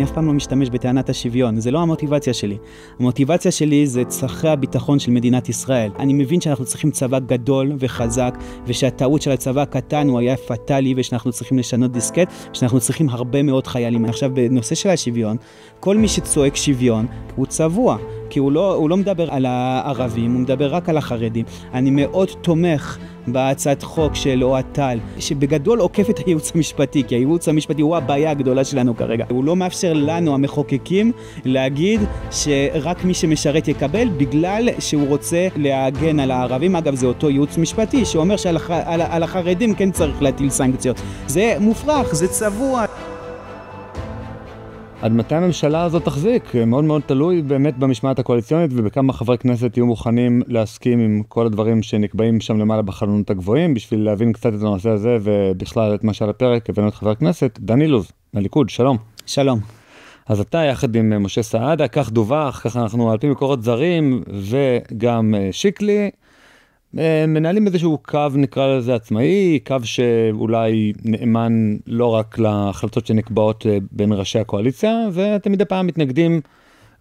אף פעם לא משתמש בטענת השוויון, זה לא המוטיבציה שלי. המוטיבציה שלי זה צרכי הביטחון של מדינת ישראל. אני מבין שאנחנו צריכים צבא גדול וחזק, ושהטעות של הצבא הקטן הוא היה פטלי, ושאנחנו צריכים לשנות דיסקט, ושאנחנו צריכים הרבה מאוד חיילים. עכשיו, בנושא של השוויון, כל מי שצועק שוויון הוא צבוע, כי הוא לא מדבר על הערבים, הוא מדבר רק על החרדים. אני מאוד תומך בהצעת חוק של אוהד טל, שבגדול עוקף את הייעוץ המשפטי, כי הייעוץ המשפטי הוא הבעיה הגדולה שלנו כרגע. הוא לא מאפשר לנו, המחוקקים, להגיד שרק מי שמשרת יקבל, בגלל שהוא רוצה להגן על הערבים. אגב, זה אותו ייעוץ משפטי שאומר שעל החרדים כן צריך להטיל סנקציות. זה מופרך, זה צבוע. עד מתי הממשלה הזאת תחזיק? מאוד מאוד תלוי באמת במשמעת הקואליציונית ובכמה חברי כנסת יהיו מוכנים להסכים עם כל הדברים שנקבעים שם למעלה בחלונות הגבוהים. בשביל להבין קצת את הנושא הזה ובכלל את מה שעל הפרק, הבאנו את חבר הכנסת דן אילוז, מהליכוד. שלום. שלום. אז אתה יחד עם משה סעדה, כך דווח, ככה אנחנו על פי מקורות זרים וגם שיקלי, מנהלים איזשהו קו, נקרא לזה עצמאי, קו שאולי נאמן לא רק להחלטות שנקבעות בין ראשי הקואליציה, ואתם מדי פעם מתנגדים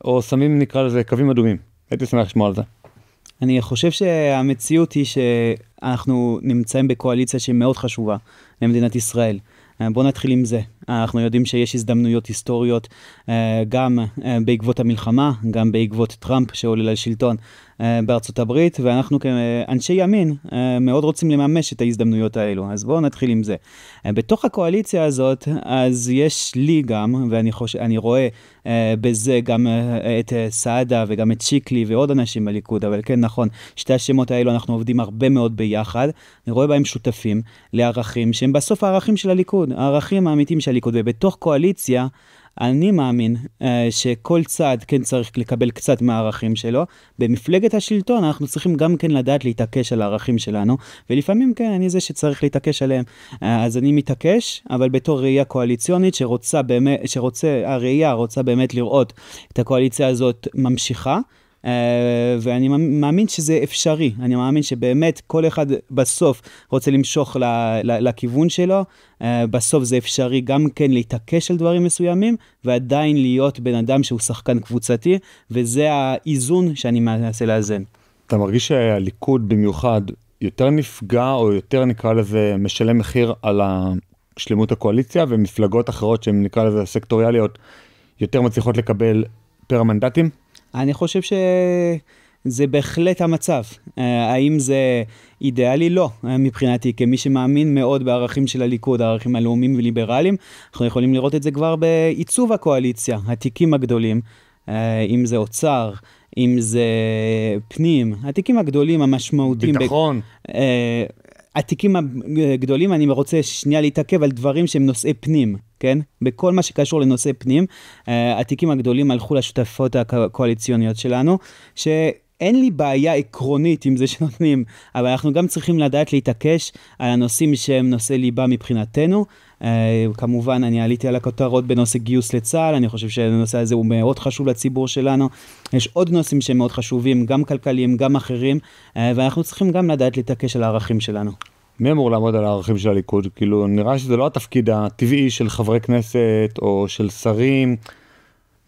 או שמים, נקרא לזה, קווים אדומים. הייתי שמח לשמוע על זה. אני חושב שהמציאות היא שאנחנו נמצאים בקואליציה שהיא מאוד חשובה למדינת ישראל. בואו נתחיל עם זה. אנחנו יודעים שיש הזדמנויות היסטוריות גם בעקבות המלחמה, גם בעקבות טראמפ שעולה לשלטון בארצות הברית, ואנחנו כאנשי ימין מאוד רוצים לממש את ההזדמנויות האלו. אז בואו נתחיל עם זה. בתוך הקואליציה הזאת, אז יש לי גם, ואני רואה בזה גם את סעדה וגם את שיקלי ועוד אנשים בליכוד, אבל כן נכון, שתי השמות האלו אנחנו עובדים הרבה מאוד ביחד, אני רואה בהם שותפים לערכים שהם בסוף הערכים של הליכוד, הערכים האמיתיים של הליכוד, ובתוך קואליציה אני מאמין שכל צעד כן צריך לקבל קצת מהערכים שלו. במפלגת השלטון אנחנו צריכים גם כן לדעת להתעקש על הערכים שלנו, ולפעמים כן, אני זה שצריך להתעקש עליהם. אז אני מתעקש, אבל בתור ראייה קואליציונית הראייה רוצה באמת לראות את הקואליציה הזאת ממשיכה, ואני מאמין שזה אפשרי. אני מאמין שבאמת כל אחד בסוף רוצה למשוך לכיוון שלו. בסוף זה אפשרי גם כן להתעקש על דברים מסוימים, ועדיין להיות בן אדם שהוא שחקן קבוצתי, וזה האיזון שאני מנסה לאזן. אתה מרגיש שהליכוד במיוחד יותר נפגע, או יותר נקרא לזה משלם מחיר על השלמות הקואליציה, ומפלגות אחרות שהן נקרא לזה סקטוריאליות יותר מצליחות לקבל פר המנדטים? אני חושב שזה בהחלט המצב. האם זה אידיאלי? לא. מבחינתי, כמי שמאמין מאוד בערכים של הליכוד, הערכים הלאומיים וליברליים, אנחנו יכולים לראות את זה כבר בעיצוב הקואליציה, התיקים הגדולים, אם זה אוצר, אם זה פנים, התיקים הגדולים המשמעותיים. ביטחון. התיקים הגדולים, אני רוצה שנייה להתעכב על דברים שהם נושאי פנים, כן? בכל מה שקשור לנושאי פנים, התיקים הגדולים הלכו לשותפות הקואליציוניות שלנו, שאין לי בעיה עקרונית עם זה שנותנים, אבל אנחנו גם צריכים לדעת להתעקש על הנושאים שהם נושאי ליבה מבחינתנו. כמובן, אני עליתי על הכותרות בנושא גיוס לצה"ל, אני חושב שהנושא הזה הוא מאוד חשוב לציבור שלנו. יש עוד נושאים שהם מאוד חשובים, גם כלכליים, גם אחרים, ואנחנו צריכים גם לדעת להתעקש על הערכים שלנו. מי אמור לעמוד על הערכים של הליכוד? כאילו, נראה שזה לא התפקיד הטבעי של חברי כנסת או של שרים.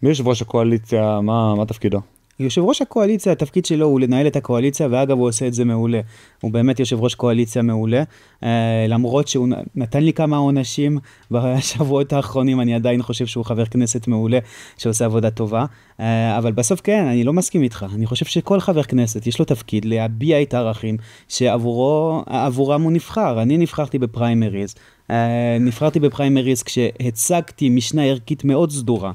מי יושב ראש הקואליציה? מה תפקידו? יושב ראש הקואליציה, התפקיד שלו הוא לנהל את הקואליציה, ואגב הוא עושה את זה מעולה. הוא באמת יושב ראש קואליציה מעולה, למרות שהוא נתן לי כמה עונשים בשבועות האחרונים, אני עדיין חושב שהוא חבר כנסת מעולה, שעושה עבודה טובה, אבל בסוף כן, אני לא מסכים איתך. אני חושב שכל חבר כנסת יש לו תפקיד להביע את הערכים שעבורם הוא נבחר. אני נבחרתי בפריימריז כשהצגתי משנה ערכית מאוד סדורה,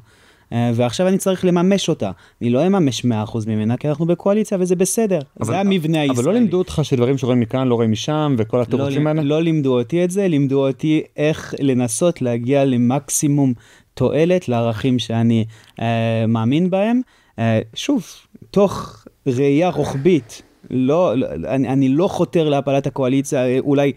ועכשיו אני צריך לממש אותה. אני לא אממש 100% ממנה, כי אנחנו בקואליציה וזה בסדר. זה המבנה הישראלי. אבל לא לימדו אותך שדברים שרואים מכאן, לא רואים משם, וכל התירוצים האלה? לא לימדו אותי את זה, לימדו אותי איך לנסות להגיע למקסימום תועלת לערכים שאני מאמין בהם. שוב, תוך ראייה רוחבית, אני לא חותר להפלת הקואליציה, אולי,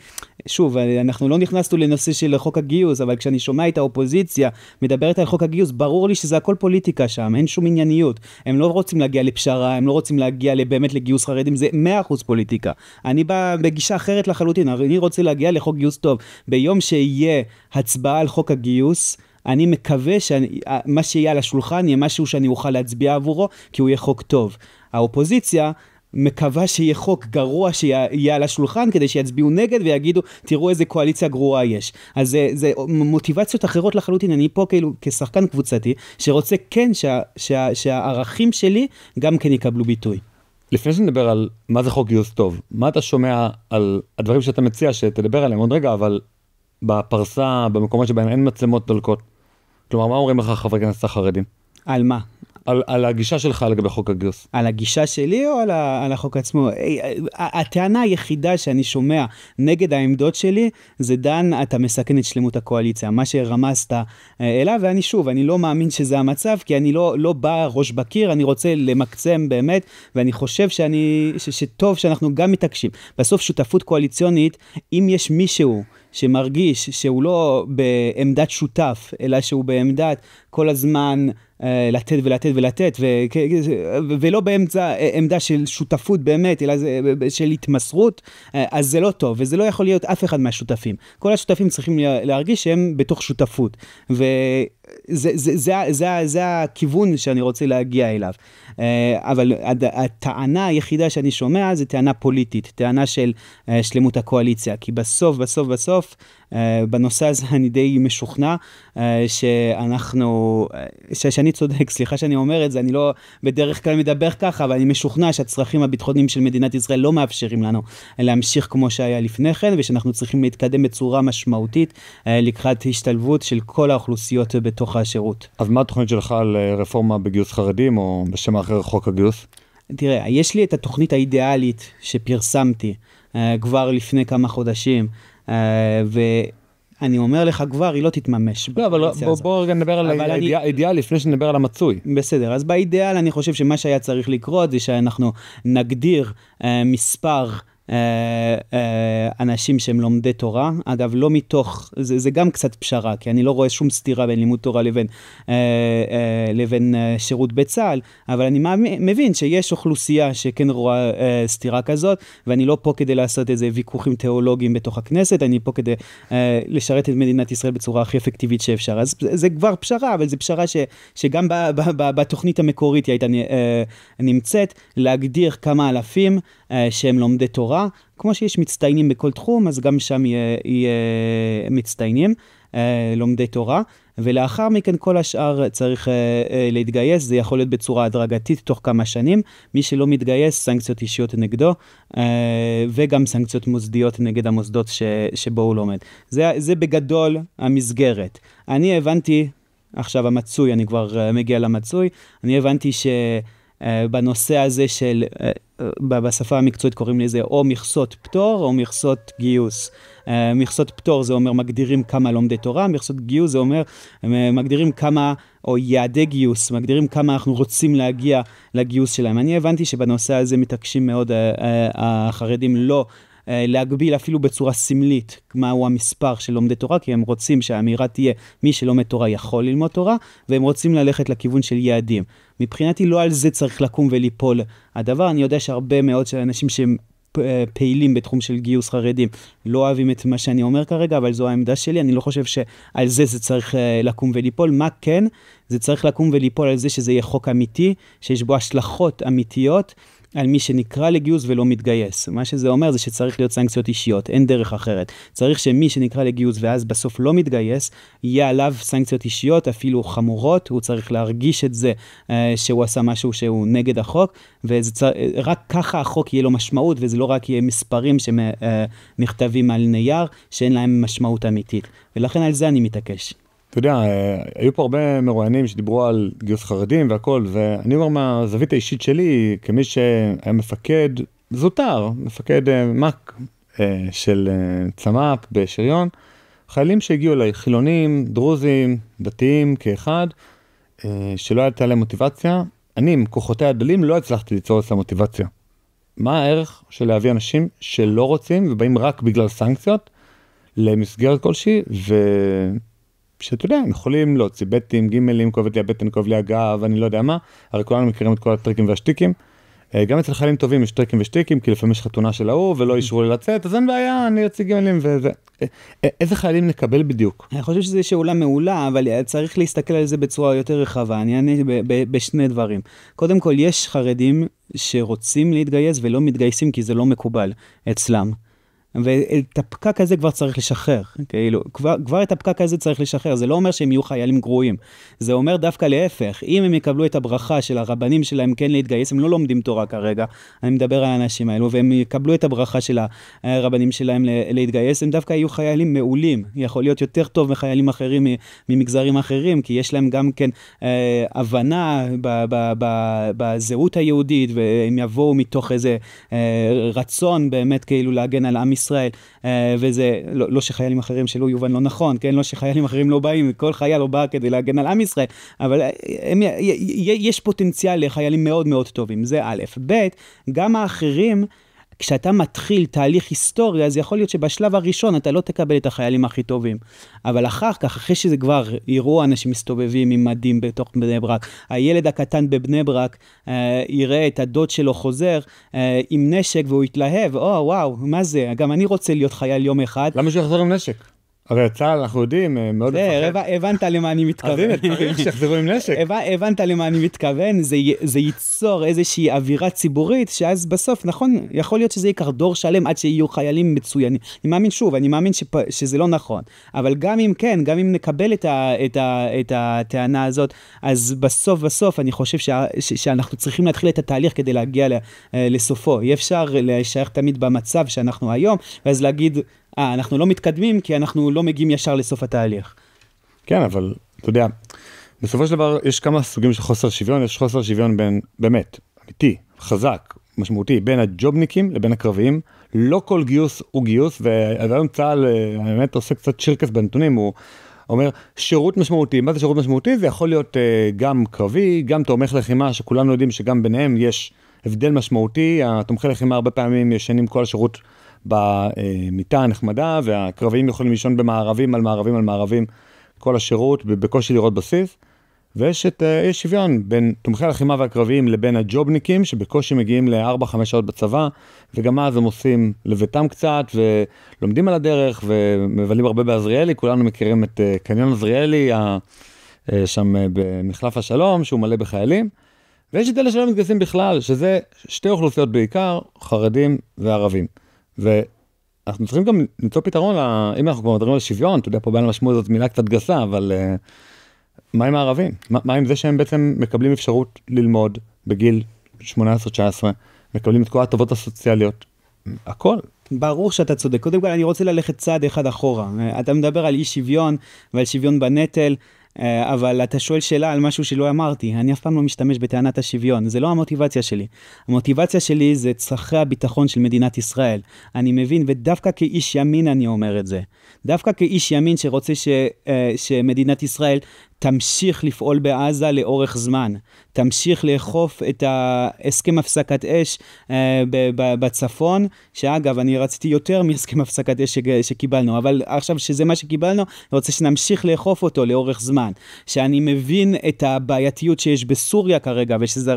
שוב, אנחנו לא נכנסנו לנושא של חוק הגיוס, אבל כשאני שומע את האופוזיציה מדברת על חוק הגיוס, ברור לי שזה הכל פוליטיקה שם, אין שום ענייניות. הם לא רוצים להגיע לפשרה, הם לא רוצים להגיע באמת לגיוס חרדים, זה 100% פוליטיקה. אני בא בגישה אחרת לחלוטין, אני רוצה להגיע לחוק גיוס טוב. ביום שיהיה הצבעה על חוק הגיוס, אני מקווה שמה שיהיה על השולחן יהיה משהו שאני אוכל להצביע עבורו, כי הוא יהיה חוק טוב. האופוזיציה מקווה שיהיה חוק גרוע שיהיה על השולחן, כדי שיצביעו נגד ויגידו, תראו איזה קואליציה גרועה יש. אז זה מוטיבציות אחרות לחלוטין. אני פה כאילו כשחקן קבוצתי, שרוצה כן שהערכים שלי גם כן יקבלו ביטוי. לפני שנדבר על מה זה חוק גיוס טוב, מה אתה שומע על הדברים שאתה מציע שתדבר עליהם עוד רגע, אבל בפרסה, במקומות שבהם אין מצלמות דולקות, כלומר, מה אומרים לך חברי כנסת החרדים? על מה? על הגישה שלך לגבי חוק הגיוס. על הגישה שלי או על החוק עצמו? הטענה היחידה שאני שומע נגד העמדות שלי, זה דן, אתה מסכן את שלמות הקואליציה, מה שרמזת אליו, ואני לא מאמין שזה המצב, כי אני לא בא ראש בקיר, אני רוצה למקצם באמת, ואני חושב שטוב שאנחנו גם מתעקשים. בסוף שותפות קואליציונית, אם יש מישהו שמרגיש שהוא לא בעמדת שותף, אלא שהוא בעמדת כל הזמן לתת ולתת ולתת, ולא בעמדה של שותפות באמת, אלא של התמסרות, אז זה לא טוב, וזה לא יכול להיות אף אחד מהשותפים. כל השותפים צריכים להרגיש שהם בתוך שותפות, זה הכיוון שאני רוצה להגיע אליו. אבל הטענה היחידה שאני שומע זה טענה פוליטית, טענה של שלמות הקואליציה, כי בסוף בנושא הזה אני די משוכנע שאני צודק, סליחה שאני אומר את זה, אני לא בדרך כלל מדבר ככה, אבל אני משוכנע שהצרכים הביטחוניים של מדינת ישראל לא מאפשרים לנו להמשיך כמו שהיה לפני כן, ושאנחנו צריכים להתקדם בצורה משמעותית לקראת השתלבות של כל האוכלוסיות בתוך השירות. אז מה התוכנית שלך על רפורמה בגיוס חרדים, או בשם אחר חוק הגיוס? תראה, יש לי את התוכנית האידיאלית שפרסמתי כבר לפני כמה חודשים, ואני אומר לך כבר, היא לא תתממש. לא, אבל בוא רגע נדבר על האידיאל לפני שנדבר על המצוי. בסדר, אז באידיאל אני חושב שמה שהיה צריך לקרות זה שאנחנו נגדיר מספר אנשים שהם לומדי תורה, אגב לא מתוך, זה גם קצת פשרה, כי אני לא רואה שום סתירה בין לימוד תורה לבין שירות בצה"ל, אבל אני מבין שיש אוכלוסייה שכן רואה סתירה כזאת, ואני לא פה כדי לעשות איזה ויכוחים תיאולוגיים בתוך הכנסת, אני פה כדי לשרת את מדינת ישראל בצורה הכי אפקטיבית שאפשר. אז זה כבר פשרה, אבל זה פשרה שגם בתוכנית המקורית היא הייתה נמצאת, להגדיר כמה אלפים שהם לומדי תורה, כמו שיש מצטיינים בכל תחום, אז גם שם יהיה מצטיינים, לומדי תורה, ולאחר מכן כל השאר צריך להתגייס, זה יכול להיות בצורה הדרגתית תוך כמה שנים, מי שלא מתגייס, סנקציות אישיות נגדו, וגם סנקציות מוסדיות נגד המוסדות שבו הוא לומד. זה בגדול המסגרת. אני הבנתי, עכשיו המצוי, אני כבר מגיע למצוי, אני הבנתי בנושא הזה של, בשפה המקצועית קוראים לזה או מכסות פטור או מכסות גיוס. מכסות פטור זה אומר מגדירים כמה לומדי תורה, מכסות גיוס זה אומר מגדירים כמה, או יעדי גיוס, מגדירים כמה אנחנו רוצים להגיע לגיוס שלהם. אני הבנתי שבנושא הזה מתעקשים מאוד החרדים לא להגביל אפילו בצורה סמלית מהו המספר של לומדי תורה, כי הם רוצים שהאמירה תהיה מי שלומד תורה יכול ללמוד תורה, והם רוצים ללכת לכיוון של יעדים. מבחינתי לא על זה צריך לקום וליפול הדבר. אני יודע שהרבה מאוד של אנשים שהם פעילים בתחום של גיוס חרדים לא אוהבים את מה שאני אומר כרגע, אבל זו העמדה שלי. אני לא חושב שעל זה צריך לקום וליפול. מה כן? זה צריך לקום וליפול על זה שזה יהיה חוק אמיתי, שיש בו השלכות אמיתיות על מי שנקרא לגיוס ולא מתגייס. מה שזה אומר זה שצריך להיות סנקציות אישיות, אין דרך אחרת. צריך שמי שנקרא לגיוס ואז בסוף לא מתגייס, יהיה עליו סנקציות אישיות, אפילו חמורות, הוא צריך להרגיש את זה שהוא עשה משהו שהוא נגד החוק, ורק ככה החוק יהיה לו משמעות, וזה לא רק יהיה מספרים שנכתבים על נייר, שאין להם משמעות אמיתית. ולכן על זה אני מתעקש. אתה יודע, היו פה הרבה מרואיינים שדיברו על גיוס חרדים והכל, ואני אומר מהזווית האישית שלי, כמי שהיה מפקד זוטר, מפקד מק של צמ"פ בשריון, חיילים שהגיעו אליי, חילונים, דרוזים, דתיים כאחד, שלא הייתה להם מוטיבציה, אני עם כוחותיי הדלים לא הצלחתי ליצור את המוטיבציה. מה הערך של להביא אנשים שלא רוצים ובאים רק בגלל סנקציות למסגרת כלשהי, שאתה יודע, הם יכולים להוציא בטים, גימלים, כואבת לי הבטן, כואב לי הגב, אני לא יודע מה, הרי כולנו מכירים את כל הטריקים והשטיקים, גם אצל חיילים טובים יש טריקים ושטיקים, כי לפעמים יש חתונה של ההוא ולא אישרו לי לצאת, אז אין בעיה, אני אוציא גימלים וזה. איזה חיילים נקבל בדיוק? אני חושב שזה שאלה מעולה, אבל צריך להסתכל על זה בצורה יותר רחבה. אני אענה בשני דברים. קודם כל, יש חרדים שרוצים להתגייס ולא מתגייסים כי זה לא מקובל אצלם. ואת הפקק הזה כבר צריך לשחרר, כאילו, כבר את הפקק הזה צריך לשחרר, זה לא אומר שהם יהיו חיילים גרועים, זה אומר דווקא להפך, אם הם יקבלו את הברכה של הרבנים שלהם כן להתגייס, הם לא לומדים תורה כרגע, אני מדבר על האנשים האלו, והם יקבלו את הברכה של הרבנים שלהם להתגייס, הם דווקא יהיו חיילים מעולים, יכול להיות יותר טוב מחיילים אחרים, ממגזרים אחרים, כי יש להם גם כן הבנה בזהות היהודית, והם יבואו מתוך איזה רצון באמת כאילו להגן על עם ישראל, וזה לא שחיילים אחרים שלא יובן לא נכון, כן? לא שחיילים אחרים לא באים, כל חייל לא בא כדי להגן על עם ישראל, אבל יש פוטנציאל לחיילים מאוד מאוד טובים, זה א', ב', גם האחרים, כשאתה מתחיל תהליך היסטורי, אז יכול להיות שבשלב הראשון אתה לא תקבל את החיילים הכי טובים. אבל אחר כך, אחרי שזה כבר יראו אנשים מסתובבים עם מדים בתוך בני ברק, הילד הקטן בבני ברק יראה את הדוד שלו חוזר עם נשק והוא יתלהב, וואו, מה זה? גם אני רוצה להיות חייל יום אחד. למה שהוא יחזור עם נשק? הרי צה"ל, אנחנו יודעים, מאוד מפחד. הבנת למה אני מתכוון. אז הנה, צריך שיחזרו עם נשק. הבנת למה אני מתכוון, זה ייצור איזושהי אווירה ציבורית, שאז בסוף, נכון, יכול להיות שזה ייקח דור שלם עד שיהיו חיילים מצוינים. אני מאמין שזה לא נכון. אבל גם אם כן, גם אם נקבל את הטענה הזאת, אז בסוף אני חושב שאנחנו צריכים להתחיל את התהליך כדי להגיע לסופו. אי אפשר להישאר תמיד במצב שאנחנו היום, ואז להגיד, אנחנו לא מתקדמים כי אנחנו לא מגיעים ישר לסוף התהליך. כן, אבל אתה יודע, בסופו של דבר יש כמה סוגים של חוסר שוויון, יש חוסר שוויון בין, באמת, אמיתי, חזק, משמעותי, בין הג'ובניקים לבין הקרביים, לא כל גיוס הוא גיוס, והיום צה"ל באמת עושה קצת שירקס בנתונים, הוא אומר, שירות משמעותי, מה זה שירות משמעותי? זה יכול להיות גם קרבי, גם תומך לחימה, שכולנו יודעים שגם ביניהם יש הבדל משמעותי, התומכי לחימה הרבה פעמים ישנים כל השירות במיטה הנחמדה, והקרביים יכולים לישון במערבים על מערבים על מערבים, כל השירות, בקושי לראות בסיס, ויש שוויון בין תומכי הלחימה והקרביים לבין הג'ובניקים, שבקושי מגיעים ל4-5 שעות בצבא, וגם אז הם עושים לביתם קצת, ולומדים על הדרך, ומבלים הרבה בעזריאלי, כולנו מכירים את קניון עזריאלי, שם במחלף השלום, שהוא מלא בחיילים, ויש את אלה שלא מתגייסים בכלל, שזה שתי אוכלוסיות בעיקר, חרדים וערבים. ואנחנו צריכים גם למצוא פתרון, אם אנחנו כבר מדברים על שוויון, אתה יודע, פה בין המשמעות זאת מילה קצת גסה, אבל מה עם הערבים? מה עם זה שהם בעצם מקבלים אפשרות ללמוד בגיל 18-19, מקבלים את כל הטובות הסוציאליות, הכל. ברור שאתה צודק. קודם כל אני רוצה ללכת צעד אחד אחורה. אתה מדבר על אי שוויון ועל שוויון בנטל, אבל אתה שואל שאלה על משהו שלא אמרתי. אני אף פעם לא משתמש בטענת השוויון. זה לא המוטיבציה שלי. המוטיבציה שלי זה צרכי הביטחון של מדינת ישראל. אני מבין, ודווקא כאיש ימין אני אומר את זה. דווקא כאיש ימין שרוצה שמדינת ישראל תמשיך לפעול בעזה לאורך זמן, תמשיך לאכוף את ההסכם הפסקת אש בצפון, שאגב אני רציתי יותר מהסכם הפסקת אש שקיבלנו, אבל עכשיו שזה מה שקיבלנו, אני רוצה שנמשיך לאכוף אותו לאורך זמן, שאני מבין את הבעייתיות שיש בסוריה כרגע, ושזה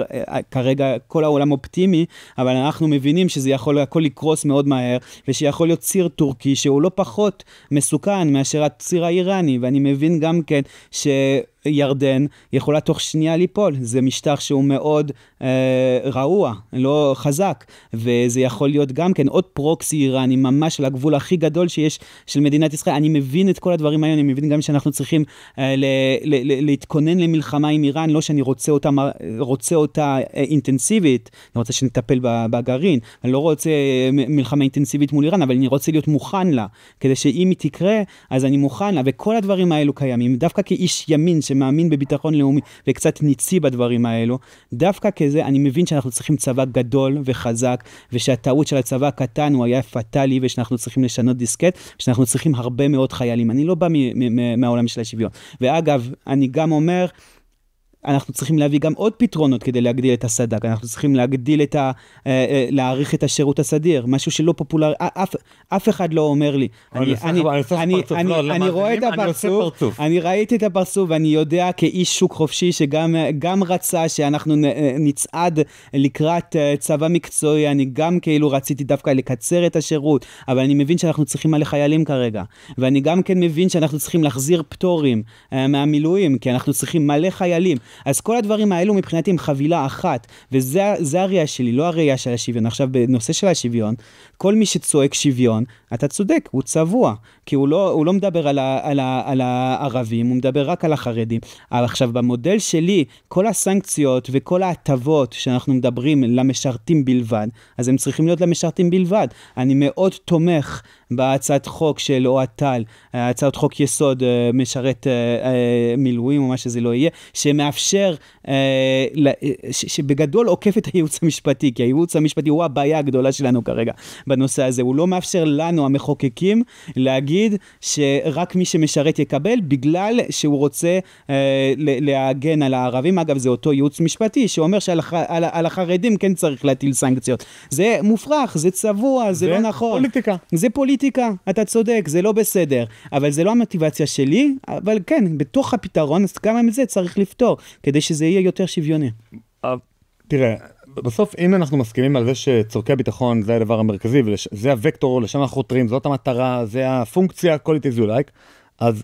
כרגע כל העולם אופטימי, אבל אנחנו מבינים שזה יכול הכל לקרוס מאוד מהר, ושיכול להיות ציר טורקי שהוא לא פחות מסוכן מאשר הציר האיראני, ואני מבין גם כן ירדן יכולה תוך שנייה ליפול, זה משטר שהוא מאוד רעוע, לא חזק, וזה יכול להיות גם כן עוד פרוקסי איראני, ממש לגבול הכי גדול שיש של מדינת ישראל. אני מבין את כל הדברים האלה, אני מבין גם שאנחנו צריכים להתכונן למלחמה עם איראן, לא שאני רוצה אותה אינטנסיבית, אני רוצה שנטפל בגרעין, אני לא רוצה מלחמה אינטנסיבית מול איראן, אבל אני רוצה להיות מוכן לה, כדי שאם היא תקרה, אז אני מוכן לה, וכל הדברים האלו קיימים, דווקא כאיש ימין שמאמין בביטחון לאומי וקצת ניצי בדברים האלו, דווקא כזה אני מבין שאנחנו צריכים צבא גדול וחזק, ושהטעות של הצבא הקטן הוא היה פטלי, ושאנחנו צריכים לשנות דיסקט, ושאנחנו צריכים הרבה מאוד חיילים. אני לא בא מהעולם של השוויון. ואגב, אני גם אומר, אנחנו צריכים להביא גם עוד פתרונות כדי להגדיל את הסד"כ, אנחנו צריכים להגדיל להאריך את השירות הסדיר, משהו שלא פופולרי, אף אחד לא אומר לי. אני רואה את הפרצוף, אני ראיתי את הפרצוף, ואני יודע כאיש שוק חופשי שגם רצה שאנחנו נצעד לקראת צבא מקצועי, אני גם כאילו רציתי דווקא לקצר את השירות, אבל אני מבין שאנחנו צריכים מלא חיילים כרגע, ואני גם כן מבין שאנחנו צריכים להחזיר פטורים מהמילואים, כי אנחנו צריכים מלא חיילים. אז כל הדברים האלו מבחינתי הם חבילה אחת, וזה הראייה שלי, לא הראייה של השוויון. עכשיו בנושא של השוויון, כל מי שצועק שוויון, אתה צודק, הוא צבוע, כי הוא לא מדבר על הערבים, הוא מדבר רק על החרדים. אבל עכשיו במודל שלי, כל הסנקציות וכל ההטבות שאנחנו מדברים למשרתים בלבד, אז הם צריכים להיות למשרתים בלבד. אני מאוד תומך בהצעת חוק של אוהד טל, הצעת חוק יסוד משרת מילואים או מה שזה לא יהיה, שמאפשר, שבגדול עוקף את הייעוץ המשפטי, כי הייעוץ המשפטי הוא הבעיה הגדולה שלנו כרגע בנושא הזה. הוא לא מאפשר לנו המחוקקים להגיד שרק מי שמשרת יקבל, בגלל שהוא רוצה להגן על הערבים. אגב, זה אותו ייעוץ משפטי שאומר שעל החרדים כן צריך להטיל סנקציות. זה מופרך, זה צבוע, זה לא נכון. פוליטיקה. זה פוליטיקה, אתה צודק, זה לא בסדר, אבל זה לא המוטיבציה שלי, אבל כן, בתוך הפתרון, אז גם עם זה צריך לפתור, כדי שזה יהיה יותר שוויוני. תראה, בסוף אם אנחנו מסכימים על זה שצורכי הביטחון זה הדבר המרכזי, וזה הוקטור, לשם אנחנו חותרים, זאת המטרה, זה הפונקציה, call it as you like, אז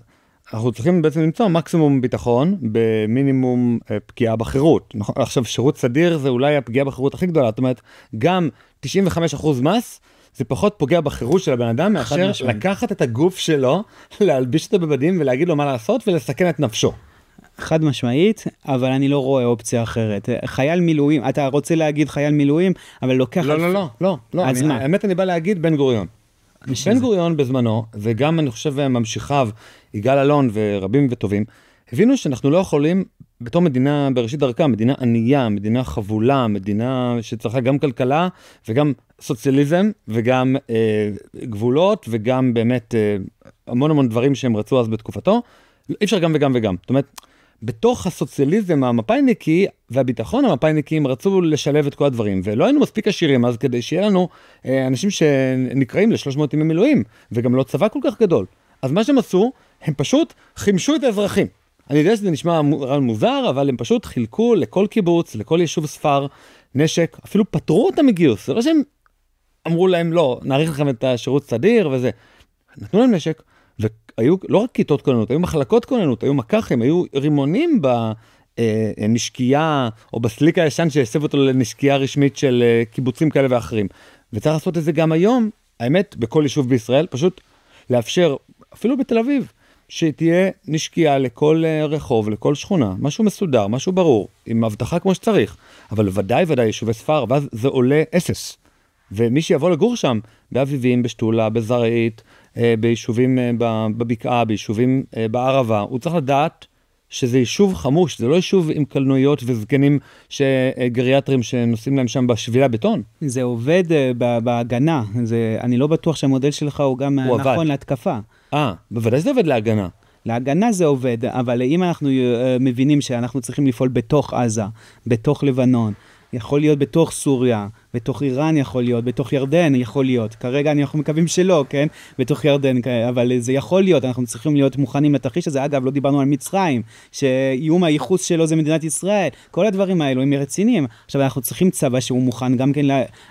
אנחנו צריכים בעצם למצוא מקסימום ביטחון במינימום פגיעה בחירות. עכשיו, שירות סדיר זה אולי הפגיעה בחירות הכי גדולה, זאת אומרת, גם 95% מס, זה פחות פוגע בחירות של הבן אדם, מאשר לקחת את הגוף שלו, להלביש אותו בבדים ולהגיד לו מה לעשות ולסכן את נפשו. חד משמעית, אבל אני לא רואה אופציה אחרת. חייל מילואים, אתה רוצה להגיד חייל מילואים, אבל לוקח... לא. אז מה? האמת אני בא להגיד בן גוריון. בן גוריון בזמנו, וגם אני חושב ממשיכיו, יגאל אלון ורבים וטובים, הבינו שאנחנו לא יכולים, בתור מדינה בראשית דרכה, מדינה ענייה, מדינה חבולה, מדינה שצריכה גם כלכלה, וגם סוציאליזם, וגם גבולות, וגם באמת המון דברים שהם רצו אז בתקופתו, אי אפשר גם וגם וגם. זאת אומרת, בתוך הסוציאליזם המפאיניקי והביטחון המפאיניקים רצו לשלב את כל הדברים, ולא היינו מספיק עשירים אז כדי שיהיה לנו אנשים שנקראים ל-300 ימי מילואים, וגם לא צבא כל כך גדול. אז מה שהם עשו, הם פשוט חימשו את האזרחים. אני יודע שזה נשמע מוזר, אבל הם פשוט חילקו לכל קיבוץ, לכל יישוב ספר, נשק, אפילו פטרו אותם מגיוס. זה לא שהם אמרו להם, לא, נעריך לכם את השירות סדיר וזה. נתנו להם נשק, והיו לא רק כיתות כוננות, היו מחלקות כוננות, היו מקחים, היו רימונים בנשקייה, או בסליק הישן שהסב אותו לנשקייה רשמית של קיבוצים כאלה ואחרים. וצריך לעשות את זה גם היום, האמת, בכל יישוב בישראל, פשוט לאפשר, אפילו בתל אביב, שתהיה נשקייה לכל רחוב, לכל שכונה, משהו מסודר, משהו ברור, עם הבטחה כמו שצריך, אבל ודאי יישובי ספר, ואז זה עולה אפס. ומי שיבוא לגור שם, באביבים, בשתולה, בזרעית, ביישובים בבקעה, ביישובים בערבה, הוא צריך לדעת שזה יישוב חמוש, זה לא יישוב עם קלנועיות וזקנים גריאטרים שנוסעים להם שם בשבילי הבטון. זה עובד בהגנה, אני לא בטוח שהמודל שלך הוא גם נכון להתקפה. בוודאי זה עובד להגנה. להגנה זה עובד, אבל אם אנחנו מבינים שאנחנו צריכים לפעול בתוך עזה, בתוך לבנון, יכול להיות בתוך סוריה, בתוך איראן יכול להיות, בתוך ירדן יכול להיות. כרגע אנחנו מקווים שלא, כן? בתוך ירדן, אבל זה יכול להיות, אנחנו צריכים להיות מוכנים לתרחיש הזה. אגב, לא דיברנו על מצרים, שאיום הייחוס שלו זה מדינת ישראל. כל הדברים האלו הם רציניים. עכשיו, אנחנו צריכים צבא שהוא מוכן גם כן,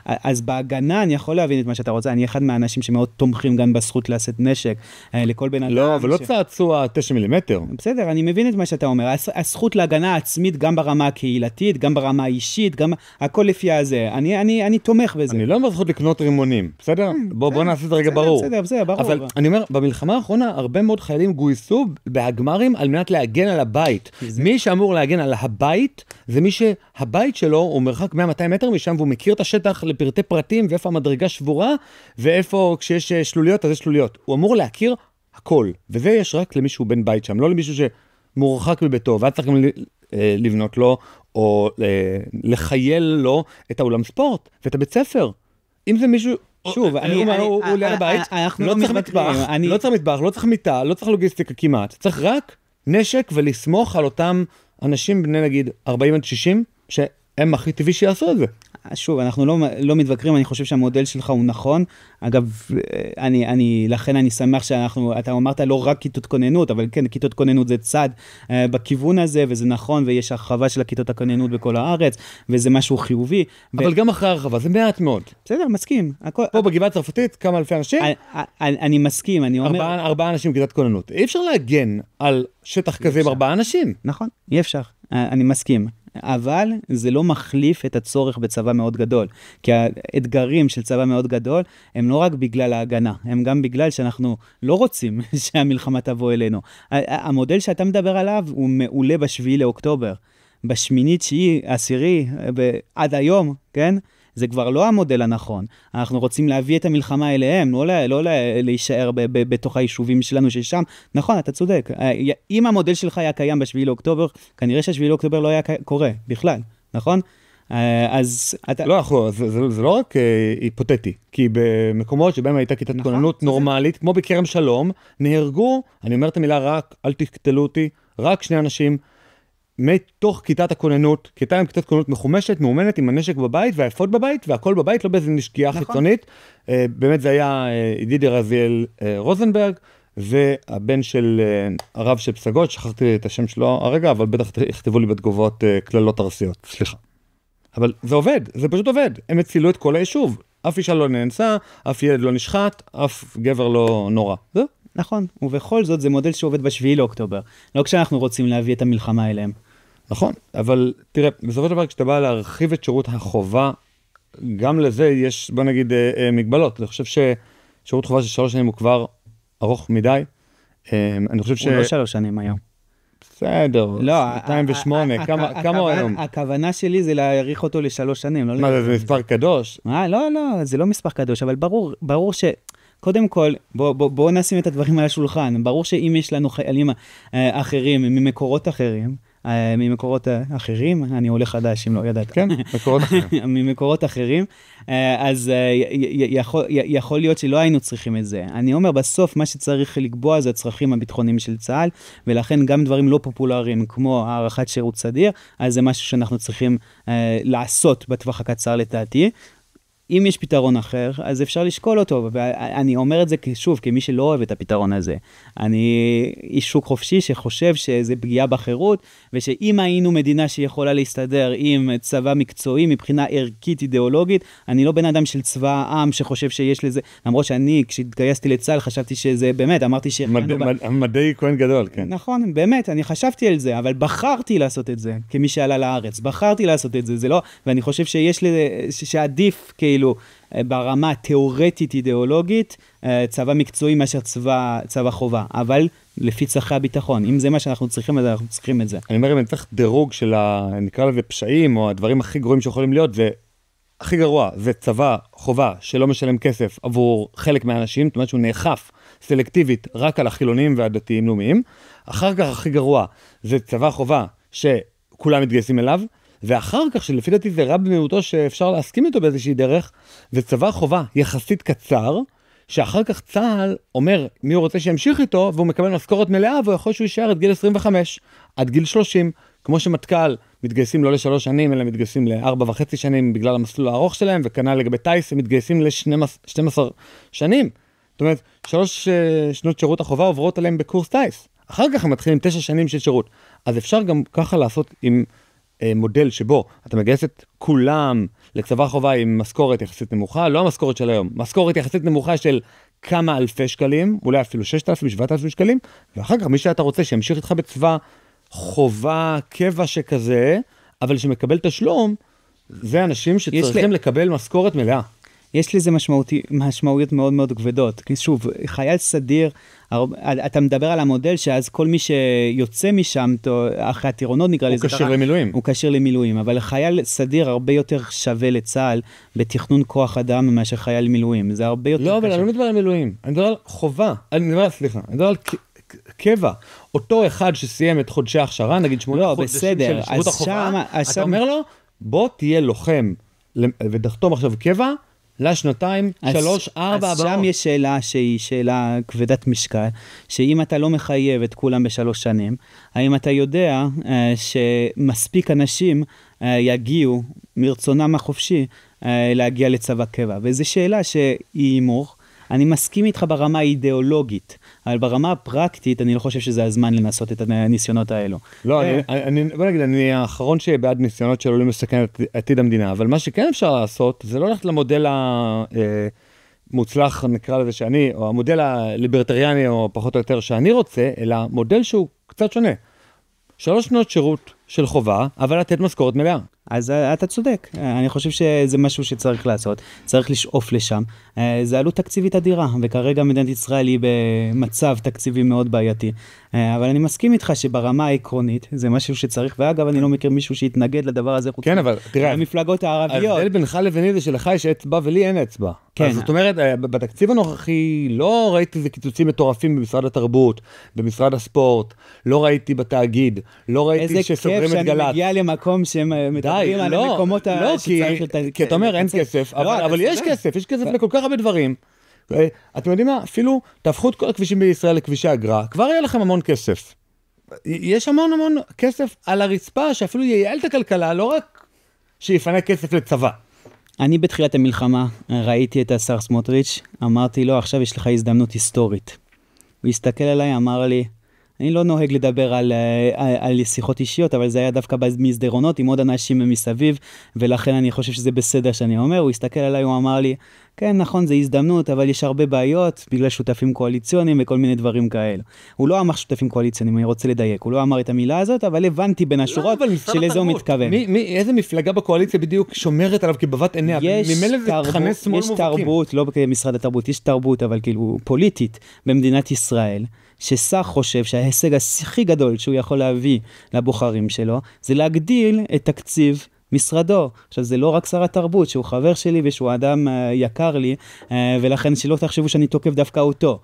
אז בהגנה אני יכול להבין את מה שאתה רוצה. אני אחד מהאנשים שמאוד תומכים גם בזכות לשאת נשק לכל בן אדם. לא, אבל לא צעצוע 9 מילימטר. בסדר, אני מבין את מה שאתה אומר. הזכות להגנה עצמית, גם ברמה הקהילתית, גם ברמה האישית, גם הכל לפי הזה. אני תומך בזה. אני לא אומר זכות לקנות רימונים, בסדר? בוא נעשה את זה רגע ברור. בסדר, ברור. אבל אני אומר, במלחמה האחרונה, הרבה מאוד חיילים גויסו בהגמרים על מנת להגן על הבית. מי שאמור להגן על הבית, זה מי שהבית שלו הוא מרחק 100-200 מטר משם, והוא מכיר את השטח לפרטי פרטים, ואיפה המדרגה שבורה, ואיפה כשיש שלוליות, אז יש שלוליות. הוא אמור להכיר הכל, וזה יש רק למישהו בן בית שם, לא למישהו שמורחק מביתו, ואז צריך גם לבנות לו, או לחייל לו את האולם ספורט, ואת הבית ספר. אם זה מישהו, שוב, הוא ליד הבית, לא צריך מטבח, לא צריך מיטה, לא צריך לוגיסטיקה כמעט, צריך רק נשק ולסמוך על אותם אנשים בני נגיד 40 עד 60, שהם הכי טבעי שיעשו את זה. שוב, אנחנו לא מתווכרים, אני חושב שהמודל שלך הוא נכון. אגב, לכן אני שמח אתה אמרת לא רק כיתות כוננות, אבל כן, כיתות כוננות זה צד בכיוון הזה, וזה נכון, ויש הרחבה של הכיתות הכוננות בכל הארץ, וזה משהו חיובי. אבל גם אחרי הרחבה, זה מעט מאוד. בסדר, מסכים. פה בגבעה הצרפתית, כמה אלפי אנשים? אני מסכים, אני אומר... 4 אנשים בכיתת כוננות. אי אפשר להגן על שטח כזה עם 4 אנשים. נכון, אי אפשר. אני מסכים. אבל זה לא מחליף את הצורך בצבא מאוד גדול. כי האתגרים של צבא מאוד גדול, הם לא רק בגלל ההגנה, הם גם בגלל שאנחנו לא רוצים שהמלחמה תבוא אלינו. המודל שאתה מדבר עליו הוא מעולה ב7 לאוקטובר. בשמינית, 9, 10, עד היום, כן? זה כבר לא המודל הנכון. אנחנו רוצים להביא את המלחמה אליהם, לא להישאר בתוך היישובים שלנו ששם. נכון, אתה צודק. אם המודל שלך היה קיים ב7 לאוקטובר, כנראה ש7 לאוקטובר לא היה קורה בכלל, נכון? אז אתה... לא, זה לא רק היפותטי, כי במקומות שבהם הייתה כיתת כוננות נורמלית, כמו בכרם שלום, נהרגו, אני אומר את המילה רק, אל תקטלו אותי, רק 2 אנשים, מתוך כיתת הכוננות, כיתה עם כיתת כוננות מחומשת, מאומנת עם הנשק בבית והאפוד בבית, והכל בבית, לא באיזו נשקיעה חיצונית. באמת זה היה ידידי רזיאל רוזנברג, והבן של הרב של פסגות, שכחתי את השם שלו הרגע, אבל בטח יכתבו לי בתגובות כללות ארסיות, סליחה. אבל זה עובד, זה פשוט עובד. הם הצילו את כל היישוב. אף אישה לא נאנסה, אף ילד לא נשחט, אף גבר לא נורא. זהו. נכון, ובכל זאת זה מודל שעובד ב7 לאוקטובר, לא כשאנחנו רוצים להביא את המלחמה אליהם. נכון, אבל תראה, בסופו של דבר כשאתה בא להרחיב את שירות החובה, גם לזה יש, בוא נגיד, מגבלות. אני חושב ששירות חובה של 3 שנים הוא כבר ארוך מדי. אני חושב הוא לא 3 שנים היום. בסדר, לא, 208, כמה הוא היום? הכוונה שלי זה להאריך אותו ל3 שנים. מה, זה מספר קדוש? לא, זה לא מספר קדוש, אבל ברור ש... קודם כל, בואו נשים את הדברים על השולחן. ברור שאם יש לנו חיילים אחרים ממקורות אחרים, אני עולה חדש, אם לא ידעת. כן, מקורות אחרים. ממקורות אחרים, אז יכול להיות שלא היינו צריכים את זה. אני אומר, בסוף מה שצריך לקבוע זה הצרכים הביטחוניים של צה"ל, ולכן גם דברים לא פופולריים, כמו הערכת שירות סדיר, אז זה משהו שאנחנו צריכים לעשות בטווח הקצר לדעתי. אם יש פתרון אחר, אז אפשר לשקול אותו, ואני אומר את זה שוב, כמי שלא אוהב את הפתרון הזה. אני איש שוק חופשי שחושב שזה פגיעה בחירות, ושאם היינו מדינה שיכולה להסתדר עם צבא מקצועי מבחינה ערכית אידיאולוגית, אני לא בן אדם של צבא העם שחושב שיש לזה, למרות שאני, כשהתגייסתי לצה"ל, חשבתי שזה באמת, אמרתי ש... מדעי כהן גדול, כן. נכון, באמת, אני חשבתי על זה, אבל בחרתי לעשות את זה, כמי שעלה לארץ. בחרתי לעשות את זה, זה לא, ואני חושב שיש שעדיף כאילו ברמה התיאורטית אידיאולוגית, צבא מקצועי מאשר צבא חובה, אבל לפי צרכי הביטחון, אם זה מה שאנחנו צריכים, אז אנחנו צריכים את זה. אני אומר, אם אני צריך דירוג של נקרא לזה פשעים, או הדברים הכי גרועים שיכולים להיות, זה הכי גרוע, זה צבא חובה שלא משלם כסף עבור חלק מהאנשים, זאת אומרת שהוא נאכף סלקטיבית רק על החילונים והדתיים לאומיים. אחר כך הכי גרוע זה צבא חובה שכולם מתגייסים אליו, ואחר כך שלפי דעתי זה רע במיעוטו שאפשר להסכים איתו באיזושהי דרך, זה צבא חובה יחסית קצר, שאחר כך צה"ל אומר מי הוא רוצה שימשיך איתו, והוא מקבל משכורת מלאה, והוא יכול שהוא יישאר עד גיל 25, עד גיל 30, כמו שמטכ"ל מתגייסים לא ל3 שנים, אלא מתגייסים ל4.5 שנים בגלל המסלול הארוך שלהם, וכנ"ל לגבי טייס הם מתגייסים ל12 שנים. זאת אומרת, 3 שנות שירות החובה עוברות עליהם בקורס טייס. אחר כך הם מתחילים 9 שנים של שירות. אז אפשר גם ככה לעשות עם מודל שבו אתה מגייס את כולם לצבא חובה עם משכורת יחסית נמוכה, לא המשכורת של היום, משכורת יחסית נמוכה של כמה אלפי שקלים, אולי אפילו 6,000, 7,000 שקלים, ואחר כך מי שאתה רוצה שימשיך איתך בצבא חובה, קבע שכזה, אבל שמקבל תשלום, זה אנשים שצריכים לקבל משכורת מלאה. יש לזה משמעויות מאוד מאוד כבדות. כי שוב, חייל סדיר, אתה מדבר על המודל שאז כל מי שיוצא משם, אחרי הטירונות נקרא לזה, הוא קשיר למילואים. הוא קשיר למילואים, אבל חייל סדיר הרבה יותר שווה לצה"ל בתכנון כוח אדם מאשר חייל מילואים. זה הרבה יותר לא, אבל אני לא מדבר על מילואים, אני מדבר על חובה. אני מדבר על קבע. אותו אחד שסיים את חודשי ההכשרה, נגיד 8 חודשים של שירות החובה, אתה אומר לו, בוא תהיה לוחם ודחתום עכשיו קבע, לשנתיים, 3-4 הבאות. אז שם יש שאלה שהיא שאלה כבדת משקל, שאם אתה לא מחייב את כולם ב3 שנים, האם אתה יודע שמספיק אנשים יגיעו מרצונם החופשי להגיע לצבא קבע? וזו שאלה שהיא הימור. אני מסכים איתך ברמה האידיאולוגית, אבל ברמה הפרקטית אני לא חושב שזה הזמן לנסות את הניסיונות האלו. לא, בוא נגיד, אני האחרון שבעד ניסיונות שעלולים לסכן את עתיד המדינה, אבל מה שכן אפשר לעשות, זה לא ללכת למודל המוצלח, נקרא לזה שאני, או המודל הליברטריאני, או פחות או יותר שאני רוצה, אלא מודל שהוא קצת שונה. 3 שנות שירות של חובה, אבל לתת משכורת מלאה. אז אתה צודק, אני חושב שזה משהו שצריך לעשות, צריך לשאוף לשם. זה עלות תקציבית אדירה, וכרגע מדינת ישראל היא במצב תקציבי מאוד בעייתי. אבל אני מסכים איתך שברמה העקרונית זה משהו שצריך, ואגב אני לא מכיר מישהו שיתנגד לדבר הזה חוץ. כן, אבל תראה, המפלגות הערביות. ההבדל בינך לביני זה שלך יש אצבע ולי אין אצבע. כן. אז זאת אומרת, בתקציב הנוכחי לא ראיתי איזה קיצוצים מטורפים במשרד התרבות, במשרד הספורט, לא ראיתי בתאגיד, לא ראיתי שסוגרים את גל"צ. איזה כיף שאני מגיע למקום שמדברים על המקומות שצריך כי אתה אומר אין כסף, אבל יש כסף, יש כסף לכל כך הרבה דברים. אתם יודעים מה? אפילו תהפכו את כל הכבישים בישראל לכבישי אגרה, כבר יהיה לכם המון כסף. יש המון כסף על הרצפה שאפילו ייעל את הכלכלה, לא רק שיפנה כסף לצבא. אני בתחילת המלחמה ראיתי את השר סמוטריץ', אמרתי לו, עכשיו יש לך הזדמנות היסטורית. הוא הסתכל עליי, אמר לי, אני לא נוהג לדבר על שיחות אישיות, אבל זה היה דווקא במסדרונות עם עוד אנשים מסביב, ולכן אני חושב שזה בסדר שאני אומר. הוא הסתכל עליי, הוא אמר לי, כן, נכון, זה הזדמנות, אבל יש הרבה בעיות, בגלל שותפים קואליציוניים וכל מיני דברים כאלה. הוא לא אמר שותפים קואליציוניים, אני רוצה לדייק, הוא לא אמר את המילה הזאת, אבל הבנתי בין השורות שלזה הוא מתכוון. איזה מפלגה בקואליציה בדיוק שומרת עליו כבבת עיניה? ממילא זה תכני שמאל מובהקים. יש תרבות, לא במשרד התרבות, יש תרבות, אבל כאילו פוליטית במדינת ישראל, ששר חושב שההישג הכי גדול שהוא יכול להביא לבוחרים שלו, זה להגדיל את תקציב משרדו. עכשיו, זה לא רק שר התרבות, שהוא חבר שלי ושהוא אדם יקר לי, ולכן שלא תחשבו שאני תוקף דווקא אותו.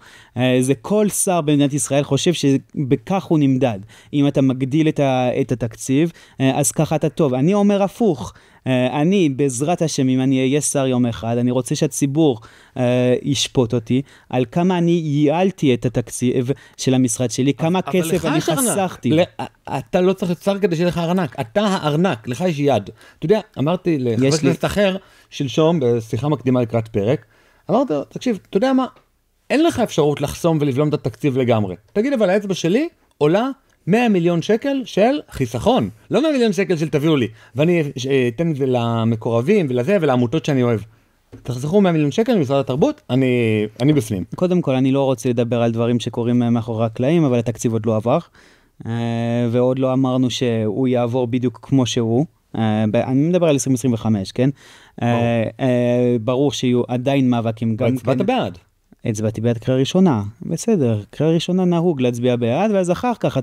זה כל שר במדינת ישראל חושב שבכך הוא נמדד. אם אתה מגדיל את התקציב, אז ככה אתה טוב. אני אומר הפוך. אני, בעזרת השם, אם אני אהיה שר יום אחד, אני רוצה שהציבור ישפוט אותי על כמה אני ייעלתי את התקציב של המשרד שלי, כמה כסף אני חסכתי. אתה לא צריך לצר כדי שיהיה לך ארנק, אתה הארנק, לך יש יד. אתה יודע, אמרתי לחבר כנסת אחר, שלשום, בשיחה מקדימה לקראת פרק, אמרתי, תקשיב, אתה יודע מה, אין לך אפשרות לחסום ולבלום את התקציב לגמרי. תגיד, אבל האצבע שלי עולה 100 מיליון שקל של חיסכון, לא 100 מיליון שקל של תביאו לי, ואני אתן את זה למקורבים ולזה ולעמותות שאני אוהב. תחסכו 100 מיליון שקל ממשרד התרבות, אני בפנים. קודם כל, אני לא רוצה לדבר על דברים שקורים מאחורי הקלעים, אבל התקציב עוד לא עבר, ועוד לא אמרנו שהוא יעבור בדיוק כמו שהוא. אני מדבר על 2025, כן? ברור שיהיו עדיין מאבקים. הצבעת בעד. הצבעתי בעד קריאה ראשונה, בסדר, קריאה ראשונה נהוג להצביע בעד, ואז אחר כך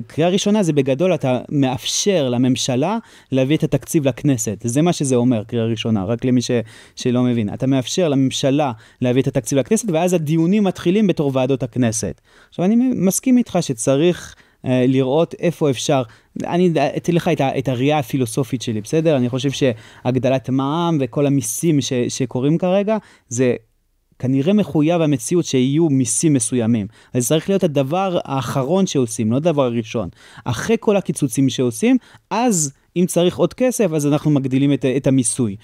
קריאה ראשונה זה בגדול, אתה מאפשר לממשלה להביא את התקציב לכנסת, זה מה שזה אומר, קריאה ראשונה, רק למי שלא מבין, אתה מאפשר לממשלה להביא את התקציב לכנסת, ואז הדיונים מתחילים בתור ועדות הכנסת. עכשיו אני מסכים איתך שצריך לראות איפה אפשר, אני אתן לך את הראייה הפילוסופית שלי, בסדר? אני חושב שהגדלת מע"מ וכל המיסים שקורים כרגע, זה כנראה מחויב המציאות שיהיו מיסים מסוימים. אז צריך להיות הדבר האחרון שעושים, לא הדבר הראשון. אחרי כל הקיצוצים שעושים, אז אם צריך עוד כסף, אז אנחנו מגדילים את המיסוי.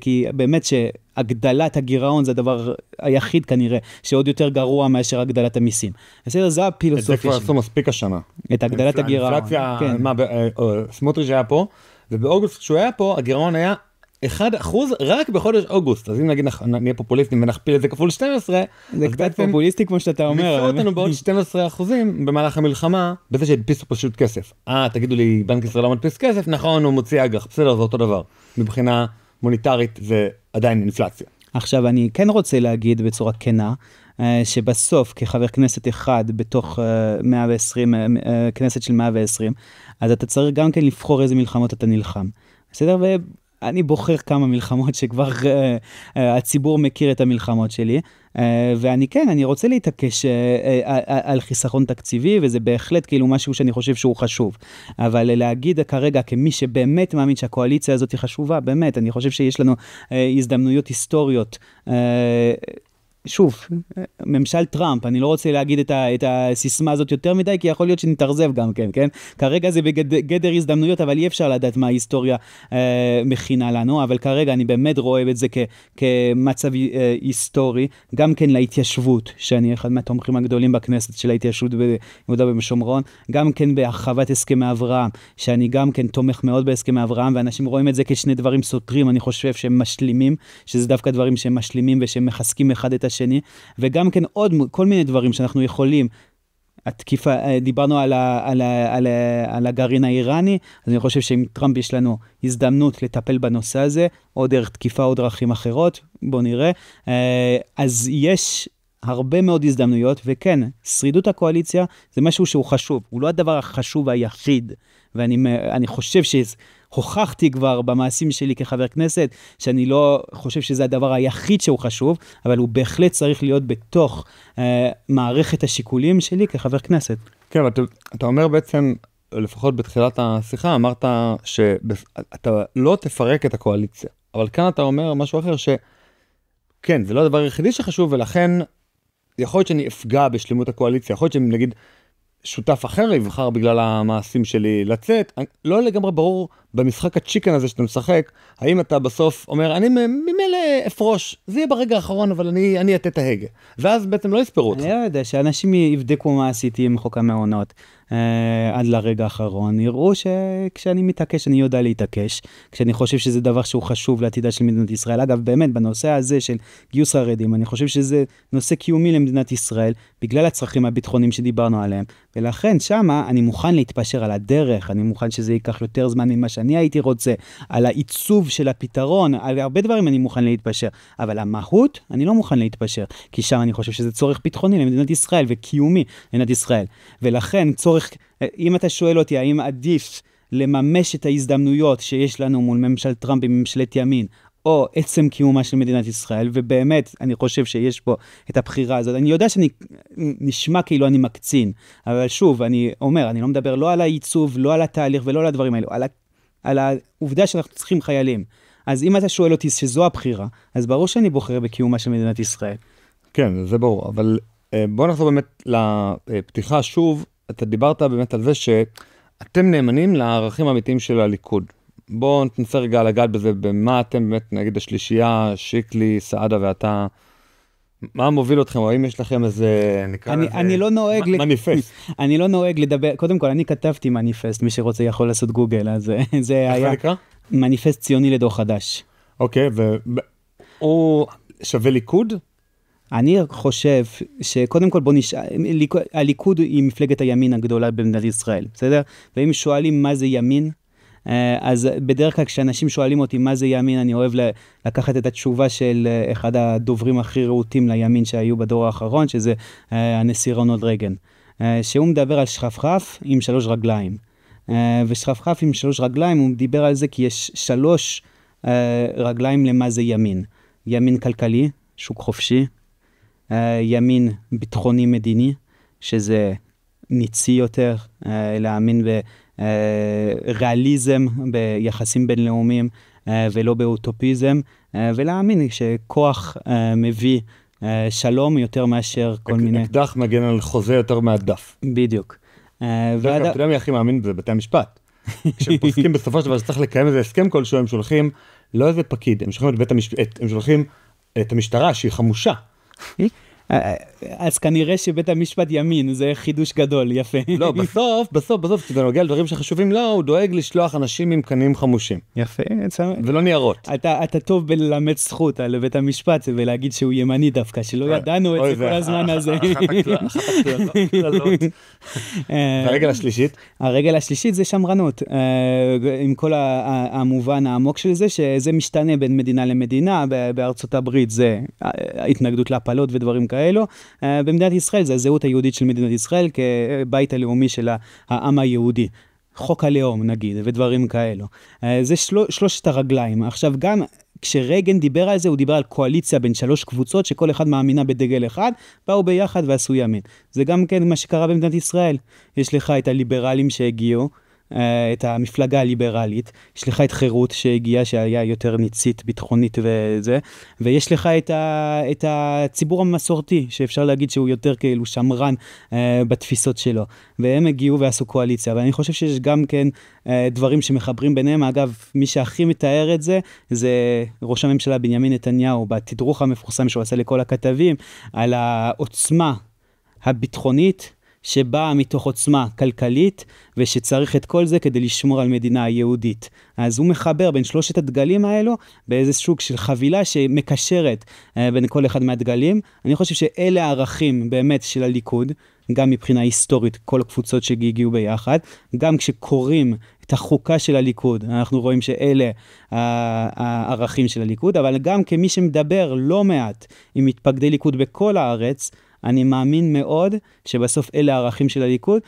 כי באמת שהגדלת הגירעון זה הדבר היחיד כנראה, שעוד יותר גרוע מאשר הגדלת המיסים. בסדר, זה הפילוסופיה. את זה כבר עשו מספיק השנה. את הגדלת הגירעון. האינפלציה, סמוטריץ' היה פה, ובאוגוסט כשהוא היה פה, הגירעון היה 1% רק בחודש אוגוסט. אז אם נגיד נהיה פופוליסטים ונכפיל את זה כפול 12, זה קצת פופוליסטי כמו שאתה אומר. ניסו אותנו בעוד 12% במהלך המלחמה, בזה שהדפיסו פשוט כסף. תגידו לי, בנק ישראל לא מדפיס כסף? נכון, הוא מוציא אג"ח. בסדר, זה אותו דבר. מבחינה מוניטרית זה עדיין אינפלציה. עכשיו, אני כן רוצה להגיד בצורה כנה, שבסוף כחבר כנסת אחד בתוך 120, כנסת של 120, אז אתה צריך גם כן לבחור איזה מלחמות אתה נלחם. בסדר? אני בוחר כמה מלחמות שכבר הציבור מכיר את המלחמות שלי, ואני כן, אני רוצה להתעקש על חיסכון תקציבי, וזה בהחלט כאילו משהו שאני חושב שהוא חשוב. אבל להגיד כרגע כמי שבאמת מאמין שהקואליציה הזאת היא חשובה, באמת, אני חושב שיש לנו הזדמנויות היסטוריות, שוב, ממשל טראמפ, אני לא רוצה להגיד את הסיסמה הזאת יותר מדי, כי יכול להיות שנתרזב גם כן, כן? כרגע זה בגדר הזדמנויות, אבל אי אפשר לדעת מה ההיסטוריה מכינה לנו, אבל כרגע אני באמת רואה את זה כמצב היסטורי, גם כן להתיישבות, שאני אחד מהתומכים הגדולים בכנסת של ההתיישבות ביהודה ובשומרון, גם כן בהרחבת הסכמי אברהם, שאני גם כן תומך מאוד בהסכמי אברהם, ואנשים רואים את זה כשני דברים סותרים, אני חושב שהם משלימים, שזה דווקא דברים שהם משלימים ושהם מחזקים אחד את השני, וגם כן עוד כל מיני דברים שאנחנו יכולים, התקיפה, דיברנו על הגרעין האיראני, אז אני חושב שעם טראמפ יש לנו הזדמנות לטפל בנושא הזה, או דרך תקיפה או דרכים אחרות, בוא נראה, אז יש הרבה מאוד הזדמנויות, וכן, שרידות הקואליציה זה משהו שהוא חשוב, הוא לא הדבר החשוב היחיד, ואני חושב הוכחתי כבר במעשים שלי כחבר כנסת, שאני לא חושב שזה הדבר היחיד שהוא חשוב, אבל הוא בהחלט צריך להיות בתוך מערכת השיקולים שלי כחבר כנסת. כן, אתה אומר בעצם, לפחות בתחילת השיחה, אמרת שאתה לא תפרק את הקואליציה, אבל כאן אתה אומר משהו אחר שכן, זה לא הדבר היחידי שחשוב, ולכן יכול להיות שאני אפגע בשלימות הקואליציה, יכול להיות שאני נגיד, שותף אחר יבחר בגלל המעשים שלי לצאת, לא לגמרי ברור במשחק הצ'יקן הזה שאתה משחק, האם אתה בסוף אומר, אני ממילא אפרוש, זה יהיה ברגע האחרון, אבל אני אתת ההגה, ואז בעצם לא יספרו אותך. אני לא יודע, שאנשים יבדקו מה עשיתי עם חוק המעונות, עד לרגע האחרון, יראו שכשאני מתעקש, אני יודע להתעקש, כשאני חושב שזה דבר שהוא חשוב לעתידה של מדינת ישראל. אגב, באמת, בנושא הזה של גיוס חרדים, אני חושב שזה נושא קיומי למדינת ישראל, בגלל הצרכים הביטחוניים שדיברנו עליהם, ולכן שמה אני מוכן להתפשר על הדרך, אני מוכן שזה ייקח יותר זמן ממה שאני הייתי רוצה, על העיצוב של הפתרון, על הרבה דברים אני מוכן להתפשר, אבל המהות, אני לא מוכן להתפשר, כי שם אני חושב שזה צורך ביטחוני למדינת ישראל, וקיומי למדינת ישראל, ולכן צורך, אם אתה שואל אותי, האם עדיף לממש את ההזדמנויות שיש לנו מול ממשל טראמפ בממשלת ימין, או עצם קיומה של מדינת ישראל, ובאמת אני חושב שיש פה את הבחירה הזאת. אני יודע שאני נשמע כאילו אני מקצין, אבל שוב, אני אומר, אני לא מדבר לא על העיצוב, לא על התהליך ולא על הדברים האלו, על העובדה שאנחנו צריכים חיילים. אז אם אתה שואל אותי שזו הבחירה, אז ברור שאני בוחר בקיומה של מדינת ישראל. כן, זה ברור, אבל בוא נחזור באמת לפתיחה שוב, אתה דיברת באמת על זה שאתם נאמנים לערכים האמיתיים של הליכוד. בואו ננסה רגע לגעת בזה, במה אתם באמת, נגיד השלישייה, שיקלי, סעדה ואתה, מה מוביל אתכם, או האם יש לכם איזה, נקרא לזה, אני לא נוהג מניפסט. אני לא נוהג לדבר, קודם כל אני כתבתי מניפסט, מי שרוצה יכול לעשות גוגל, אז זה היה, איך זה נקרא? מניפסט ציוני לדור חדש. אוקיי, והוא שווה ליכוד? אני חושב שקודם כל הליכוד היא מפלגת הימין הגדולה במדינת ישראל, בסדר? ואם שואלים מה זה ימין, אז בדרך כלל כשאנשים שואלים אותי מה זה ימין, אני אוהב לקחת את התשובה של אחד הדוברים הכי רהוטים לימין שהיו בדור האחרון, שזה הנשיא רונלד רייגן, שהוא מדבר על שכפכף עם 3 רגליים. ושכפכף עם 3 רגליים, הוא דיבר על זה כי יש 3 רגליים למה זה ימין. ימין כלכלי, שוק חופשי, ימין ביטחוני מדיני, שזה ניצי יותר, להאמין בריאליזם, ביחסים בינלאומיים, ולא באוטופיזם, ולהאמין שכוח מביא שלום יותר מאשר כל מיני... אקדח מגן על חוזה יותר מהדף. בדיוק. אתה יודע מי הכי מאמין בזה? בתי המשפט. כשהם פוסקים בסופו של דבר שצריך לקיים איזה הסכם כלשהו, הם שולחים לא איזה פקיד, הם שולחים את בית המשפט, הם שולחים את המשטרה שהיא חמושה. אז כנראה שבית המשפט ימין, זה חידוש גדול, יפה. לא, בסוף, כשזה נוגע לדברים שחשובים לו, הוא דואג לשלוח אנשים עם קנים חמושים. יפה. ולא ניירות. אתה טוב בלמד זכות על בית המשפט, ולהגיד שהוא ימני דווקא, שלא ידענו את זה כל הזמן הזה. והרגל השלישית? הרגל השלישית זה שמרנות, עם כל המובן העמוק של זה, שזה משתנה בין מדינה למדינה, בארצות הברית זה התנגדות להפלות ודברים כאלו, במדינת ישראל זה הזהות היהודית של מדינת ישראל, כבית הלאומי של העם היהודי. חוק הלאום נגיד, ודברים כאלו. זה שלושת הרגליים. עכשיו גם כשרייגן דיבר על זה, הוא דיבר על קואליציה בין 3 קבוצות, שכל אחד מאמינה בדגל אחד, באו ביחד ועשו ימין. זה גם כן מה שקרה במדינת ישראל. יש לך את הליברלים שהגיעו, את המפלגה הליברלית, יש לך את חירות שהגיעה, שהיה יותר ניצית, ביטחונית וזה, ויש לך את הציבור המסורתי, שאפשר להגיד שהוא יותר כאילו שמרן בתפיסות שלו, והם הגיעו ועשו קואליציה, ואני חושב שיש גם כן דברים שמחברים ביניהם. אגב, מי שהכי מתאר את זה, זה ראש הממשלה בנימין נתניהו, בתדרוך המפורסם שהוא עשה לכל הכתבים, על העוצמה הביטחונית, שבאה מתוך עוצמה כלכלית, ושצריך את כל זה כדי לשמור על מדינה יהודית. אז הוא מחבר בין 3 הדגלים האלו, באיזה סוג של חבילה שמקשרת בין כל אחד מהדגלים. אני חושב שאלה הערכים באמת של הליכוד, גם מבחינה היסטורית, כל הקבוצות שהגיעו ביחד, גם כשקוראים את החוקה של הליכוד, אנחנו רואים שאלה הערכים של הליכוד, אבל גם כמי שמדבר לא מעט עם מתפקדי ליכוד בכל הארץ, אני מאמין מאוד שבסוף אלה הערכים של הליכוד,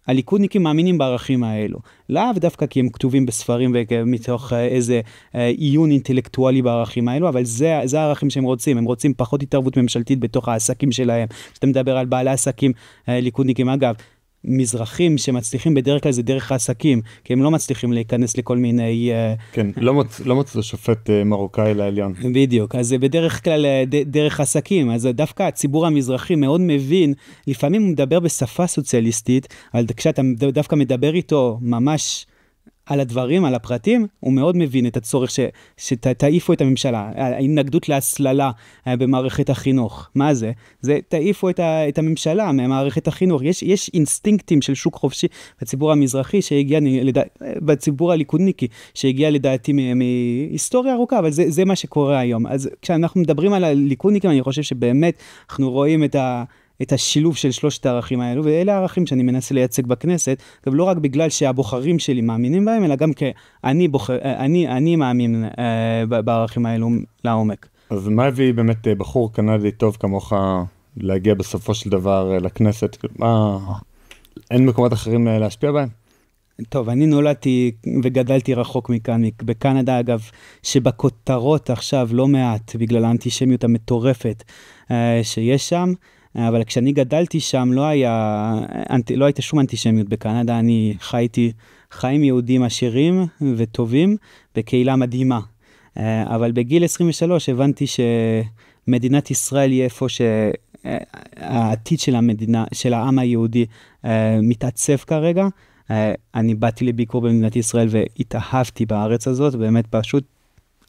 הליכודניקים מאמינים בערכים האלו. לאו דווקא כי הם כתובים בספרים ומתוך איזה עיון אינטלקטואלי בערכים האלו, אבל זה הערכים שהם רוצים. הם רוצים פחות התערבות ממשלתית בתוך העסקים שלהם. כשאתה מדבר על בעלי עסקים ליכודניקים, אגב, מזרחים שמצליחים בדרך כלל זה דרך העסקים, כי הם לא מצליחים להיכנס לכל מיני... כן, לא מצא שופט מרוקאי לעליון. בדיוק, אז זה בדרך כלל דרך עסקים, אז דווקא הציבור המזרחי מאוד מבין, לפעמים הוא מדבר בשפה סוציאליסטית, אבל כשאתה דווקא מדבר איתו ממש על הדברים, על הפרטים, הוא מאוד מבין את הצורך שתעיפו את הממשלה, ההתנגדות להסללה במערכת החינוך. מה זה? זה תעיפו את הממשלה ממערכת החינוך. יש אינסטינקטים של שוק חופשי בציבור המזרחי שהגיע, בציבור הליכודניקי, שהגיע לדעתי מהיסטוריה ארוכה, אבל זה מה שקורה היום. אז כשאנחנו מדברים על הליכודניקים, אני חושב שבאמת אנחנו רואים את השילוב של 3 הערכים האלו, ואלה הערכים שאני מנסה לייצג בכנסת, גם לא רק בגלל שהבוחרים שלי מאמינים בהם, אלא גם כי אני מאמין בערכים האלו לעומק. אז מה הביא באמת בחור קנדי טוב כמוך להגיע בסופו של דבר לכנסת? אין מקומות אחרים להשפיע בהם? טוב, אני נולדתי וגדלתי רחוק מכאן, בקנדה אגב, שבכותרות עכשיו לא מעט, בגלל האנטישמיות המטורפת שיש שם, אבל כשאני גדלתי שם לא הייתה שום אנטישמיות בקנדה, אני חייתי חיים יהודים עשירים וטובים בקהילה מדהימה. אבל בגיל 23 הבנתי שמדינת ישראל היא איפה שהעתיד של המדינה, של העם היהודי מתעצב כרגע. אני באתי לביקור במדינת ישראל והתאהבתי בארץ הזאת, באמת פשוט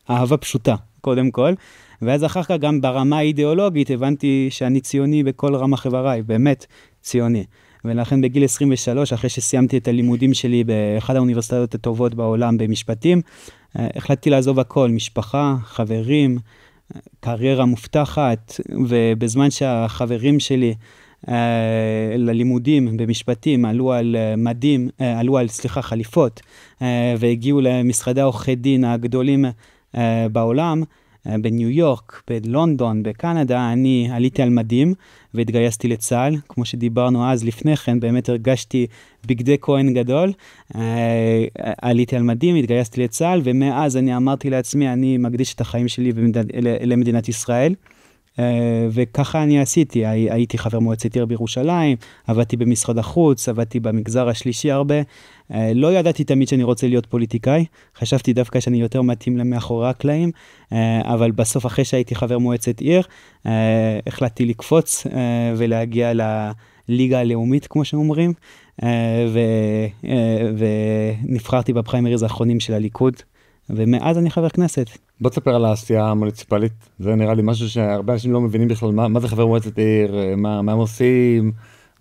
אהבה פשוטה, קודם כל. ואז אחר כך גם ברמה האידיאולוגית הבנתי שאני ציוני בכל רמה חבריי, באמת ציוני. ולכן בגיל 23, אחרי שסיימתי את הלימודים שלי באחד האוניברסיטאות הטובות בעולם במשפטים, החלטתי לעזוב הכל, משפחה, חברים, קריירה מובטחת, ובזמן שהחברים שלי ללימודים במשפטים עלו על חליפות, והגיעו למשרדי עורכי דין הגדולים בעולם, בניו יורק, בלונדון, בקנדה, אני עליתי על מדים והתגייסתי לצה"ל. כמו שדיברנו אז לפני כן, באמת הרגשתי בגדי כהן גדול. עליתי על מדים, התגייסתי לצה"ל, ומאז אני אמרתי לעצמי, אני מקדיש את החיים שלי למדינת ישראל. וככה אני עשיתי, הייתי חבר מועצת עיר בירושלים, עבדתי במשרד החוץ, עבדתי במגזר השלישי הרבה, לא ידעתי תמיד שאני רוצה להיות פוליטיקאי, חשבתי דווקא שאני יותר מתאים למאחורי הקלעים, אבל בסוף אחרי שהייתי חבר מועצת עיר, החלטתי לקפוץ ולהגיע לליגה הלאומית כמו שאומרים, ונבחרתי בפריימריז האחרונים של הליכוד, ומאז אני חבר כנסת. בוא תספר על העשייה המוניציפלית, זה נראה לי משהו שהרבה אנשים לא מבינים בכלל, מה זה חבר מועצת עיר, מה הם עושים,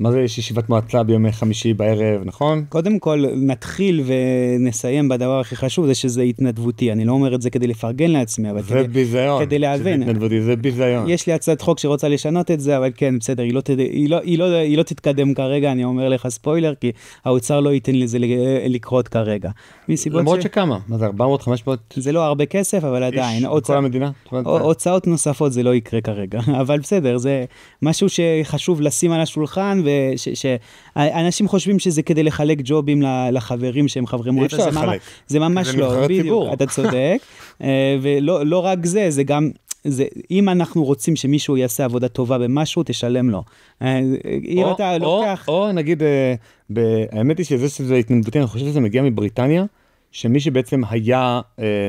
מה זה ישיבת מועצה ביום חמישי בערב, נכון? קודם כל נתחיל ונסיים בדבר הכי חשוב, זה שזה התנדבותי, אני לא אומר את זה כדי לפרגן לעצמי, אבל כדי להבין. זה ביזיון. יש לי הצעת חוק שרוצה לשנות את זה, אבל כן, בסדר, היא לא תתקדם כרגע, אני אומר לך ספוילר, כי האוצר לא ייתן לזה לקרות כרגע. למרות שכמה? מה זה 400, 500? זה לא הרבה כסף, אבל עדיין. בכל המדינה? הוצאות נוספות זה לא יקרה כרגע, אבל בסדר, זה משהו שחשוב לשים על השולחן שאנשים חושבים שזה כדי לחלק ג'ובים לחברים שהם חברי מועצה, זה ממש לא, בדיוק, אתה צודק, ולא רק זה, זה גם, אם אנחנו רוצים שמישהו יעשה עבודה טובה במשהו, תשלם לו. אם אתה לוקח... או נגיד, האמת היא שזה התנדבותי, אני חושב שזה מגיע מבריטניה, שמי שבעצם היה,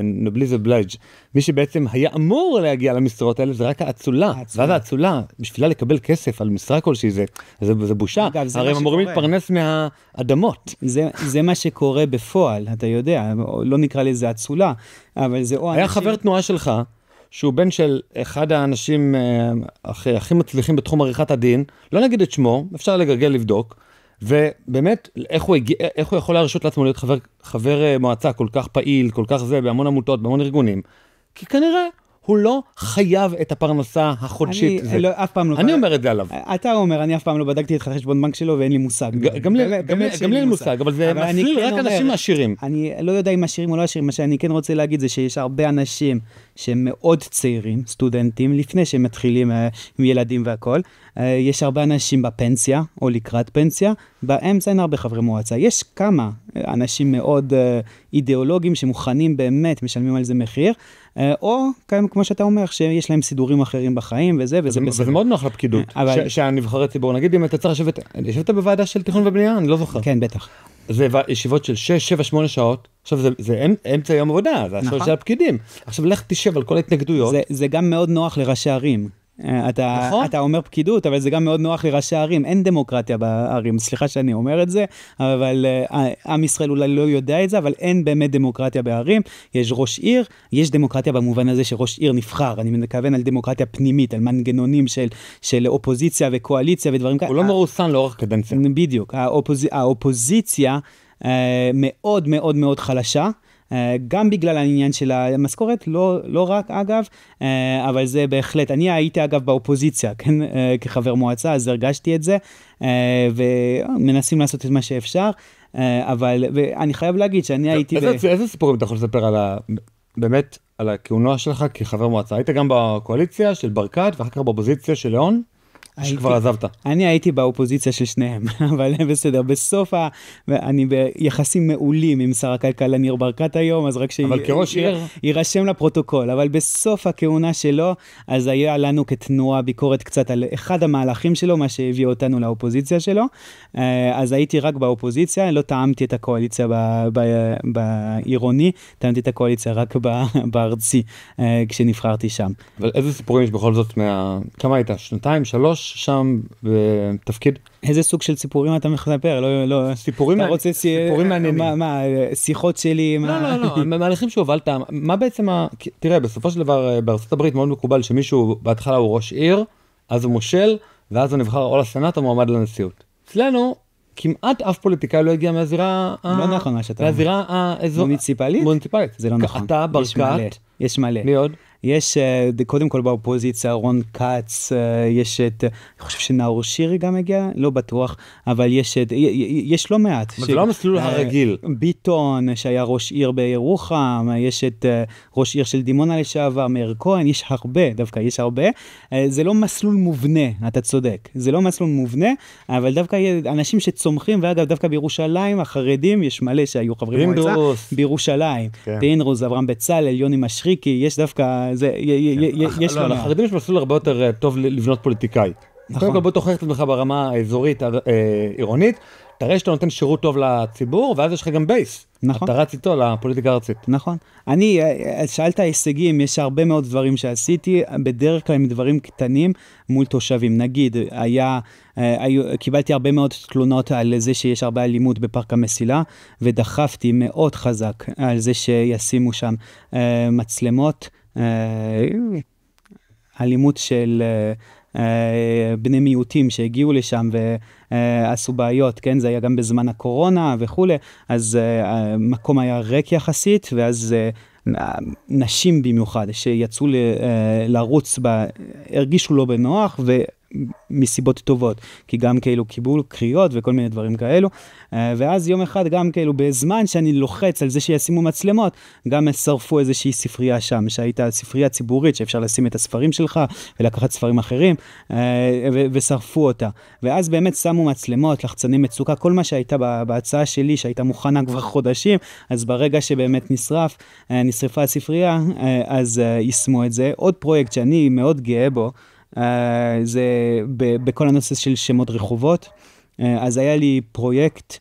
נובליז ובלייג', מי שבעצם היה אמור להגיע למשרות האלה, זה רק האצולה. ואז האצולה, בשבילה לקבל כסף על משרה כלשהי, זה בושה. הרי הם אמורים להתפרנס מהאדמות. זה מה שקורה בפועל, אתה יודע, לא נקרא לזה אצולה, אבל זה או אנשים... היה חבר תנועה שלך, שהוא בן של אחד האנשים הכי מצליחים בתחום עריכת הדין, לא נגיד את שמו, אפשר לגרגל לבדוק, ובאמת, איך הוא יכול להרשות לעצמו להיות חבר מועצה כל כך פעיל, כל כך זה, בהמון עמותות, בהמון ארגונים? כי כנראה הוא לא חייב את הפרנסה החודשית. אני אומר את זה עליו. אתה אומר, אני אף פעם לא בדקתי את החשבון בנק שלו ואין לי מושג. גם לי אין מושג, אבל זה מסליל רק אנשים עשירים. אני לא יודע אם עשירים או לא עשירים, מה שאני כן רוצה להגיד זה שיש הרבה אנשים שהם מאוד צעירים, סטודנטים, לפני שהם מתחילים עם ילדים והכל. יש הרבה אנשים בפנסיה או לקראת פנסיה, באמצע אין הרבה חברי מועצה. יש כמה אנשים מאוד אידיאולוגיים שמוכנים באמת, משלמים על זה מחיר, או כמו שאתה אומר, שיש להם סידורים אחרים בחיים וזה בסדר. וזה מאוד נוח לפקידות, שהנבחרי ציבור, נגיד אם אתה צריך לשבת בוועדה של תכנון ובנייה, אני לא זוכר. כן, בטח. זה ישיבות של 6, 7, 8 שעות, עכשיו זה אמצע יום עבודה, זה השעות של הפקידים. עכשיו לך תשב על כל ההתנגדויות. זה גם מאוד נוח לראשי ערים. אתה אומר פקידות, אבל זה גם מאוד נוח לראשי ערים, אין דמוקרטיה בערים, סליחה שאני אומר את זה, אבל עם ישראל אולי לא יודע את זה, אבל אין באמת דמוקרטיה בערים, יש ראש עיר, יש דמוקרטיה במובן הזה שראש עיר נבחר, אני מתכוון על דמוקרטיה פנימית, על מנגנונים של אופוזיציה וקואליציה ודברים כאלה. הוא לא מרוסן לאורך קדנציה. בדיוק, האופוזיציה מאוד מאוד מאוד חלשה, גם בגלל העניין של המשכורת, לא רק אגב, אבל זה בהחלט, אני הייתי אגב באופוזיציה, כן, כחבר מועצה, אז הרגשתי את זה, ומנסים לעשות את מה שאפשר, אבל אני חייב להגיד שאני הייתי... איזה סיפורים אתה יכול לספר באמת על הכהונה שלך כחבר מועצה? היית גם בקואליציה של ברקת, ואחר כך באופוזיציה של ליאון? שכבר עזבת. אני הייתי באופוזיציה של שניהם, אבל בסדר, בסוף אני ביחסים מעולים עם שר הכלכלה ניר ברקת היום, אז רק שירשם לפרוטוקול, אבל בסוף הכהונה שלו, אז היה לנו כתנועה ביקורת קצת על אחד המהלכים שלו, מה שהביא אותנו לאופוזיציה שלו, אז הייתי רק באופוזיציה, לא טעמתי את הקואליציה בעירוני, טעמתי את הקואליציה רק בארצי, כשנבחרתי שם. אבל איזה סיפורים יש בכל זאת כמה היית? 2, 3? שם בתפקיד. איזה סוג של סיפורים אתה מספר? לא, סיפורים מעניינים. מה, שיחות שלי? לא, מהלכים שהובלת, מה בעצם, תראה, בסופו של דבר, בארצות הברית מאוד מקובל שמישהו בהתחלה הוא ראש עיר, אז הוא מושל, ואז הוא נבחר או לסנאט או מועמד לנשיאות. אצלנו, כמעט אף פוליטיקאי לא הגיע מהזירה... לא נכון מה שאתה אומר. מהזירה מוניציפלית? מוניציפלית. זה לא נכון. אתה, ברקת. יש מלא. מי עוד? יש, קודם כל באופוזיציה, רון קץ, יש את, אני חושב שנאור שירי גם הגיע, לא בטוח, אבל יש לא מעט. זה לא המסלול הרגיל. ביטון, שהיה ראש עיר בירוחם, יש את ראש עיר של דימונה לשעבר, מאיר כהן, יש הרבה, דווקא יש הרבה. זה לא מסלול מובנה, אתה צודק. זה לא מסלול מובנה, אבל דווקא אנשים שצומחים, ואגב, דווקא בירושלים, החרדים, יש מלא שהיו חברי מועצה. בירושלים. פינדרוס, אברהם בצלאל, יוני משריקי, יש דווקא יש לא, לחרדים יש מסלול הרבה יותר טוב לבנות פוליטיקאי. קודם כל בוא תוכיח את עצמך ברמה האזורית, עירונית, תראה שאתה נותן שירות טוב לציבור, ואז יש לך גם בייס. אתה רץ איתו לפוליטיקה הארצית. נכון. שאלת הישגים, יש הרבה מאוד דברים שעשיתי, בדרך כלל עם דברים קטנים מול תושבים. נגיד, קיבלתי הרבה מאוד תלונות על זה שיש הרבה אלימות בפארק המסילה, ודחפתי מאוד חזק על זה שישימו שם מצלמות, אלימות של בני מיעוטים שהגיעו לשם ועשו בעיות, כן? זה היה גם בזמן הקורונה וכו', אז המקום היה ריק יחסית, ואז נשים במיוחד שיצאו לרוץ, הרגישו לא בנוח, מסיבות טובות, כי גם כאילו קיבלו קריאות וכל מיני דברים כאלו, ואז יום אחד גם כאילו בזמן שאני לוחץ על זה שישימו מצלמות, גם שרפו איזושהי ספרייה שם, שהייתה ספרייה ציבורית שאפשר לשים את הספרים שלך ולקחת ספרים אחרים, ושרפו אותה. ואז באמת שמו מצלמות, לחצני מצוקה, כל מה שהייתה בהצעה שלי, שהייתה מוכנה כבר חודשים, אז ברגע שבאמת נשרפה הספרייה, אז יישמו את זה. עוד פרויקט שאני מאוד גאה בו, זה בכל הנושא של שמות רחובות. אז היה לי פרויקט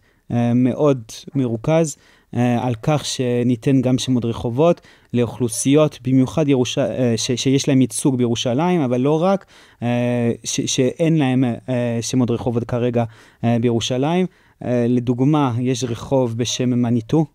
מאוד מרוכז על כך שניתן גם שמות רחובות לאוכלוסיות, במיוחד שיש להם ייצוג בירושלים, אבל לא רק, שאין להם שמות רחובות כרגע בירושלים. לדוגמה, יש רחוב בשם מניטו,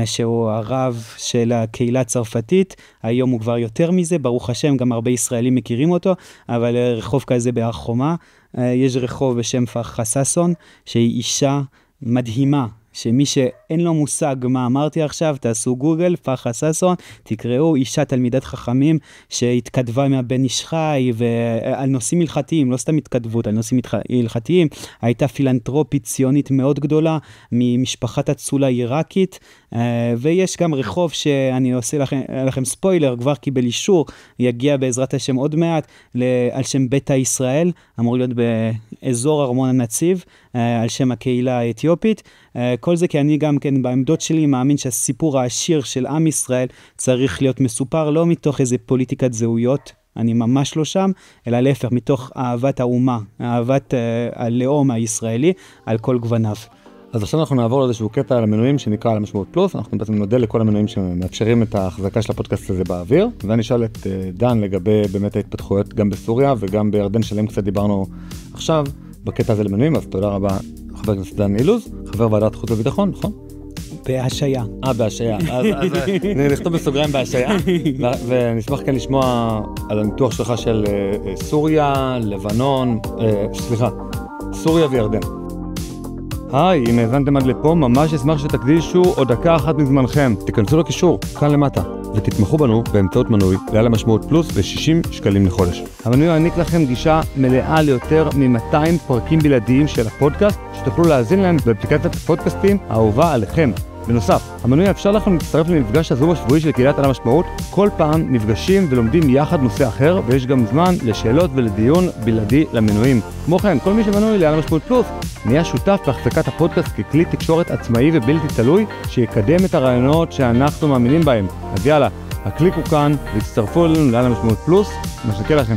שהוא הרב של הקהילה הצרפתית, היום הוא כבר יותר מזה, ברוך השם, גם הרבה ישראלים מכירים אותו, אבל רחוב כזה בהר חומה. יש רחוב בשם פרחה ששון, שהיא אישה מדהימה, שמי שאין לו מושג מה אמרתי עכשיו, תעשו גוגל, פרחה ששון, תקראו, אישה תלמידת חכמים שהתכתבה מהבן איש חי, ועל נושאים הלכתיים, לא סתם התכתבות, על נושאים הלכתיים, הייתה פילנטרופית ציונית מאוד גדולה, ממשפחת אצולה עיראקית, ויש גם רחוב שאני עושה לכם ספוילר, כבר קיבל אישור, יגיע בעזרת השם עוד מעט, על שם ביתא ישראל, אמור להיות באזור ארמון הנציב, על שם הקהילה האתיופית. כל זה כי אני גם כן בעמדות שלי מאמין שהסיפור העשיר של עם ישראל צריך להיות מסופר לא מתוך איזה פוליטיקת זהויות, אני ממש לא שם, אלא להפך מתוך אהבת האומה, אהבת הלאום הישראלי על כל גווניו. אז עכשיו אנחנו נעבור לאיזשהו קטע על המנויים שנקרא על המשמעות פלוס, אנחנו בעצם נודה לכל המנויים שמאפשרים את ההחזקה של הפודקאסט הזה באוויר, ואני אשאל את דן לגבי באמת ההתפתחויות גם בסוריה וגם בירדן שלהם קצת דיברנו עכשיו בקטע הזה למנויים, אז תודה רבה חבר הכנסת דן אילוז, חבר ועדת חוץ וביטחון, נכון? בהשעיה. בהשעיה. אז נכתוב בסוגריים בהשעיה, ונשמח כאן לשמוע על הניתוח שלך של סוריה, לבנון, סוריה וירדן. היי, אם האזנתם עד לפה, ממש אשמח שתקדישו עוד דקה אחת מזמנכם. תיכנסו לקישור, כאן למטה, ותתמכו בנו באמצעות מנוי לעל המשמעות פלוס ו60 שקלים לחודש. המנוי יעניק לכם גישה מלאה ליותר מ-200 פרקים בלעדיים של הפודקאסט, שתוכלו להאזין להם באפליקציית הפודקאסטים האהובה עליכם. בנוסף, המנוי יאפשר לכם להצטרף למפגש הזום השבועי של קהילת על המשמעות. כל פעם נפגשים ולומדים יחד נושא אחר, ויש גם זמן לשאלות ולדיון בלעדי למנויים. כמו כן, כל מי שמנוי לעל המשמעות פלוס נהיה שותף בהחזקת הפודקאסט ככלי תקשורת עצמאי ובלתי תלוי, שיקדם את הרעיונות שאנחנו מאמינים בהם. אז יאללה, הקליקו כאן והצטרפו אלינו לעל המשמעות פלוס, מחכה לכם.